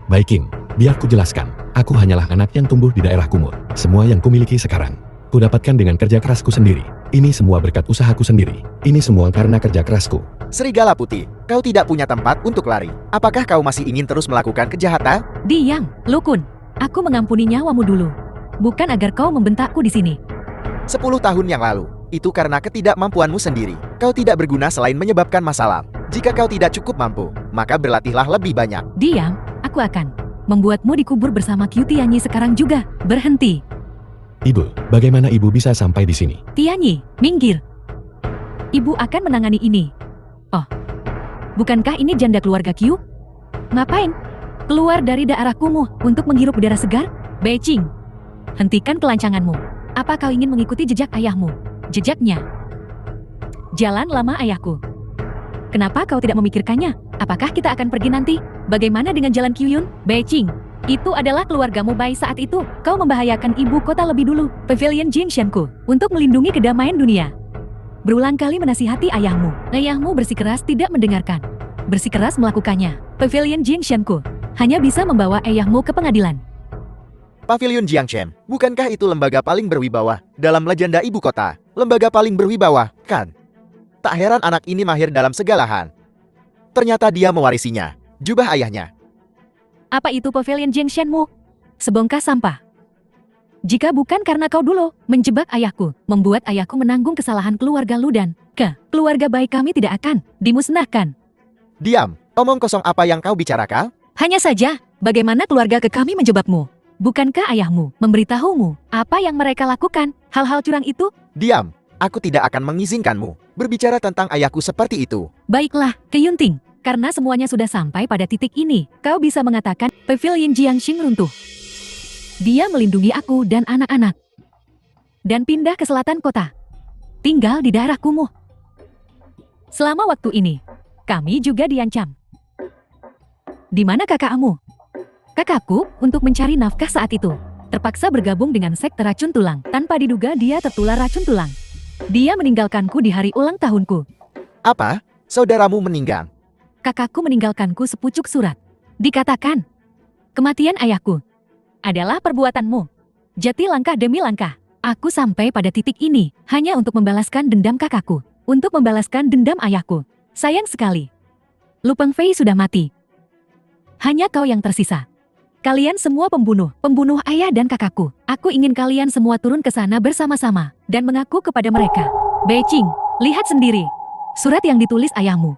Speaker 2: Baik King, biar ku jelaskan. Aku hanyalah anak yang tumbuh di daerah Kumur. Semua yang kumiliki sekarang, ku dapatkan dengan kerja kerasku sendiri. Ini semua berkat usahaku sendiri. Ini semua karena kerja kerasku.
Speaker 1: Serigala putih, kau tidak punya tempat untuk lari. Apakah kau masih ingin terus melakukan kejahatan?
Speaker 3: Diam, Lukun. Aku mengampuni nyawamu dulu. Bukan agar kau membentakku di sini.
Speaker 1: 10 tahun yang lalu, itu karena ketidakmampuanmu sendiri. Kau tidak berguna selain menyebabkan masalah. Jika kau tidak cukup mampu, maka berlatihlah lebih banyak.
Speaker 3: Diam, aku akan membuatmu dikubur bersama Tianyi sekarang juga. Berhenti.
Speaker 2: Ibu, bagaimana ibu bisa sampai di sini?
Speaker 3: Tianyi, minggir. Ibu akan menangani ini. Oh, bukankah ini janda keluarga Qiu? Ngapain? Keluar dari daerah kumuh untuk menghirup udara segar? Beijing, hentikan kelancanganmu. Apa kau ingin mengikuti jejak ayahmu? Jejaknya. Jalan lama ayahku. Kenapa kau tidak memikirkannya? Apakah kita akan pergi nanti? Bagaimana dengan jalan Qiyun? Beijing, itu adalah keluargamu bayi saat itu. Kau membahayakan ibu kota lebih dulu. Pavilion Jingshanku, untuk melindungi kedamaian dunia. Berulang kali menasihati ayahmu. Ayahmu bersikeras tidak mendengarkan. Bersikeras melakukannya. Pavilion Jingshanku hanya bisa membawa ayahmu ke pengadilan.
Speaker 1: Pavilion Jiangshan, bukankah itu lembaga paling berwibawa dalam legenda ibu kota? Lembaga paling berwibawa, kan? Tak heran anak ini mahir dalam segala hal. Ternyata dia mewarisinya, jubah ayahnya.
Speaker 3: Apa itu Pavilion Jingshanmu? Sebongkah sampah. Jika bukan karena kau dulu menjebak ayahku, membuat ayahku menanggung kesalahan keluarga lu dan keluarga baik kami tidak akan dimusnahkan.
Speaker 1: Diam, omong kosong apa yang kau bicarakan?
Speaker 3: Hanya saja, bagaimana keluarga ke kami menjebakmu? Bukankah ayahmu memberitahumu apa yang mereka lakukan? Hal-hal curang itu?
Speaker 1: Diam, aku tidak akan mengizinkanmu berbicara tentang ayahku seperti itu.
Speaker 3: Baiklah, Keyunting. Karena semuanya sudah sampai pada titik ini, kau bisa mengatakan Pavilion Jiangxing runtuh. Dia melindungi aku dan anak-anak. Dan pindah ke selatan kota. Tinggal di daerah kumuh. Selama waktu ini, kami juga diancam. Di mana kakakmu? Kakakku, untuk mencari nafkah saat itu, terpaksa bergabung dengan sekte racun tulang. Tanpa diduga dia tertular racun tulang. Dia meninggalkanku di hari ulang tahunku.
Speaker 1: Apa? Saudaramu meninggal?
Speaker 3: Kakakku meninggalkanku sepucuk surat. Dikatakan, kematian ayahku adalah perbuatanmu. Jati langkah demi langkah, aku sampai pada titik ini hanya untuk membalaskan dendam kakakku, untuk membalaskan dendam ayahku. Sayang sekali, Lu Pengfei sudah mati. Hanya kau yang tersisa. Kalian semua pembunuh ayah dan kakakku. Aku ingin kalian semua turun ke sana bersama-sama dan mengaku kepada mereka. Beijing, lihat sendiri surat yang ditulis ayahmu.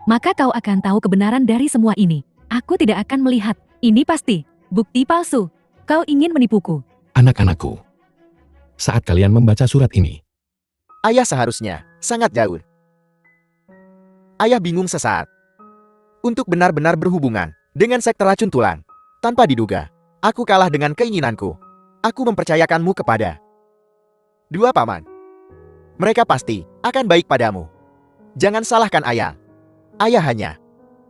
Speaker 3: Maka kau akan tahu kebenaran dari semua ini. Aku tidak akan melihat. Ini pasti bukti palsu. Kau ingin menipuku.
Speaker 2: Anak-anakku, saat kalian membaca surat ini,
Speaker 1: Ayah seharusnya sangat jauh. Ayah bingung sesaat. Untuk benar-benar berhubungan dengan sekte racun tulang. Tanpa diduga, aku kalah dengan keinginanku. Aku mempercayakanmu kepada dua paman. Mereka pasti akan baik padamu. Jangan salahkan ayah. Ayah hanya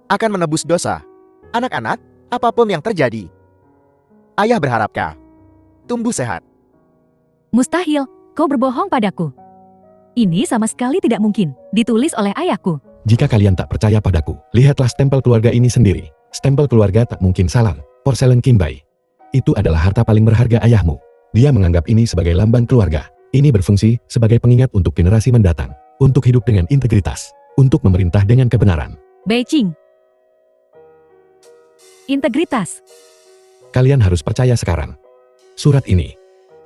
Speaker 1: akan menebus dosa. Anak-anak, apapun yang terjadi, ayah berharap kau tumbuh sehat.
Speaker 3: Mustahil, kau berbohong padaku. Ini sama sekali tidak mungkin. Ditulis oleh ayahku.
Speaker 2: jika kalian tak percaya padaku, lihatlah stempel keluarga ini sendiri. Stempel keluarga tak mungkin salah. Porselen Kimbai. Itu adalah harta paling berharga ayahmu. Dia menganggap ini sebagai lambang keluarga. Ini berfungsi sebagai pengingat untuk generasi mendatang. Untuk hidup dengan integritas. Untuk memerintah dengan kebenaran.
Speaker 3: Beijing. Integritas.
Speaker 2: Kalian harus percaya sekarang. Surat ini.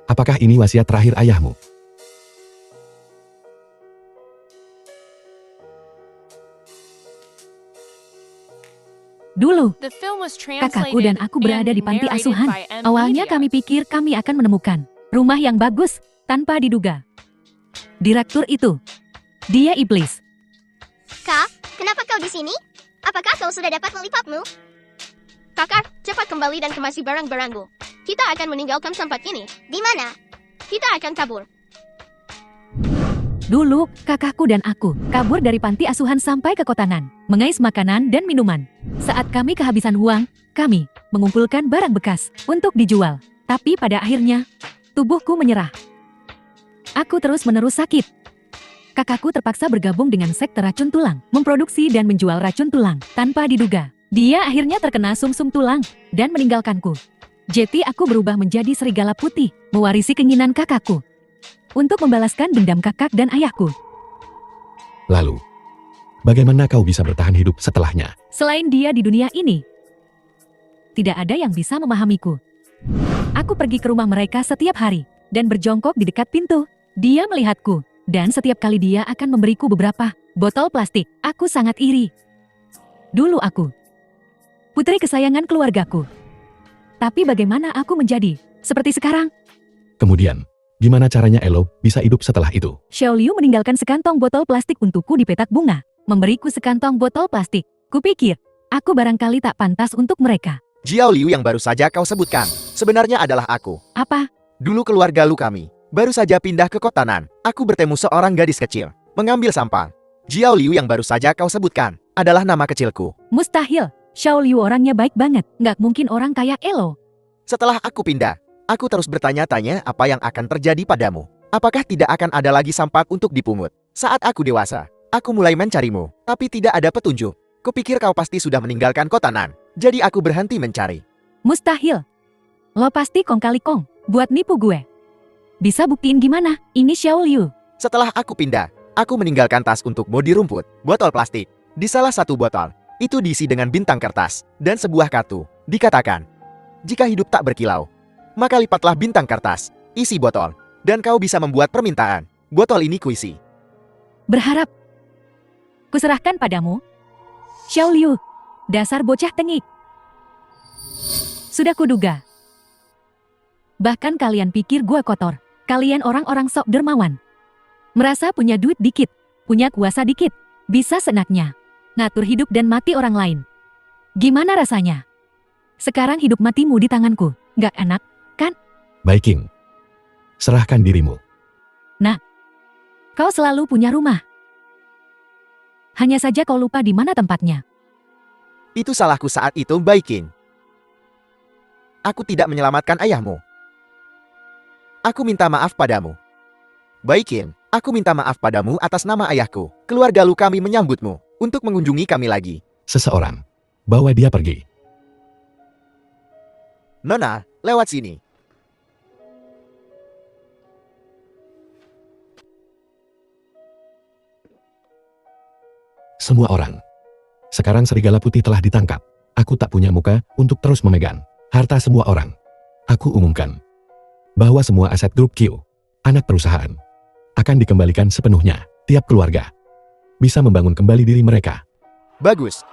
Speaker 2: Apakah ini wasiat terakhir ayahmu?
Speaker 3: Dulu,
Speaker 4: Kakakku
Speaker 3: kakakku dan aku berada di panti asuhan. Awalnya kami pikir kami akan menemukan rumah yang bagus, tanpa diduga. Direktur itu, dia iblis.
Speaker 5: Kak, kenapa kau di sini? Apakah kau sudah dapat lollipopmu?
Speaker 4: Kakak, cepat kembali dan kemasi barang-barangmu. Kita akan meninggalkan tempat ini.
Speaker 5: Di mana?
Speaker 4: Kita akan kabur.
Speaker 3: Dulu, kakakku dan aku kabur dari panti asuhan sampai ke Kotanan, mengais makanan dan minuman. Saat kami kehabisan uang, kami mengumpulkan barang bekas untuk dijual. Tapi pada akhirnya, tubuhku menyerah. Aku terus-menerus sakit. kakakku terpaksa bergabung dengan sekte racun tulang, memproduksi dan menjual racun tulang. Tanpa diduga, dia akhirnya terkena sumsum tulang dan meninggalkanku. Jadi aku berubah menjadi serigala putih, mewarisi keinginan kakakku untuk membalaskan dendam kakak dan ayahku.
Speaker 2: Lalu, bagaimana kau bisa bertahan hidup setelahnya?
Speaker 3: Selain dia di dunia ini, tidak ada yang bisa memahamiku. Aku pergi ke rumah mereka setiap hari dan berjongkok di dekat pintu. Dia melihatku, dan setiap kali dia akan memberiku beberapa botol plastik. Aku sangat iri. Dulu aku putri kesayangan keluargaku. Tapi bagaimana aku menjadi seperti sekarang?
Speaker 2: Kemudian, gimana caranya Elo bisa hidup setelah itu?
Speaker 3: Xiao Liu meninggalkan sekantong botol plastik untukku di petak bunga, memberiku sekantong botol plastik. Kupikir, aku barangkali tak pantas untuk mereka.
Speaker 1: Jiao Liu yang baru saja kau sebutkan, sebenarnya adalah aku.
Speaker 3: Apa?
Speaker 1: Dulu keluarga lu kami, baru saja pindah ke kota Nan. Aku bertemu seorang gadis kecil, mengambil sampah. Jiao Liu yang baru saja kau sebutkan, adalah nama kecilku.
Speaker 3: Mustahil. Xiao Liu orangnya baik banget, nggak mungkin orang kayak Elo.
Speaker 1: Setelah aku pindah, aku terus bertanya-tanya apa yang akan terjadi padamu. Apakah tidak akan ada lagi sampah untuk dipungut? Saat aku dewasa, aku mulai mencarimu, tapi tidak ada petunjuk. Kupikir kau pasti sudah meninggalkan kota Nan, jadi aku berhenti mencari.
Speaker 3: Mustahil. Lo pasti kong kali kong, buat nipu gue. Bisa buktiin gimana? Ini Xiao Liu.
Speaker 1: Setelah aku pindah, aku meninggalkan tas untuk bodi rumput, botol plastik. Di salah satu botol, itu diisi dengan bintang kertas dan sebuah kartu. Dikatakan, jika hidup tak berkilau, maka lipatlah bintang kertas, isi botol, dan kau bisa membuat permintaan. Botol ini kuisi.
Speaker 3: Berharap. Kuserahkan padamu. Xiao Liu, dasar bocah tengik. Sudah kuduga. Bahkan kalian pikir gua kotor. Kalian orang-orang sok dermawan. Merasa punya duit dikit, punya kuasa dikit, bisa senaknya ngatur hidup dan mati orang lain. Gimana rasanya? Sekarang hidup matimu di tanganku, nggak enak, kan?
Speaker 2: Baik King, serahkan dirimu.
Speaker 3: Kau selalu punya rumah. Hanya saja kau lupa di mana tempatnya.
Speaker 1: Itu salahku saat itu, Baikin. Aku tidak menyelamatkan ayahmu. Aku minta maaf padamu. Baikin, aku minta maaf padamu atas nama ayahku. Keluarga lu kami menyambutmu untuk mengunjungi kami lagi.
Speaker 2: Seseorang, bawa dia pergi.
Speaker 1: Nona, lewat sini.
Speaker 2: Semua orang. Sekarang serigala putih telah ditangkap. Aku tak punya muka untuk terus memegang harta semua orang. Aku umumkan bahwa semua aset grup Q, anak perusahaan, akan dikembalikan sepenuhnya. Tiap keluarga bisa membangun kembali diri mereka.
Speaker 1: Bagus,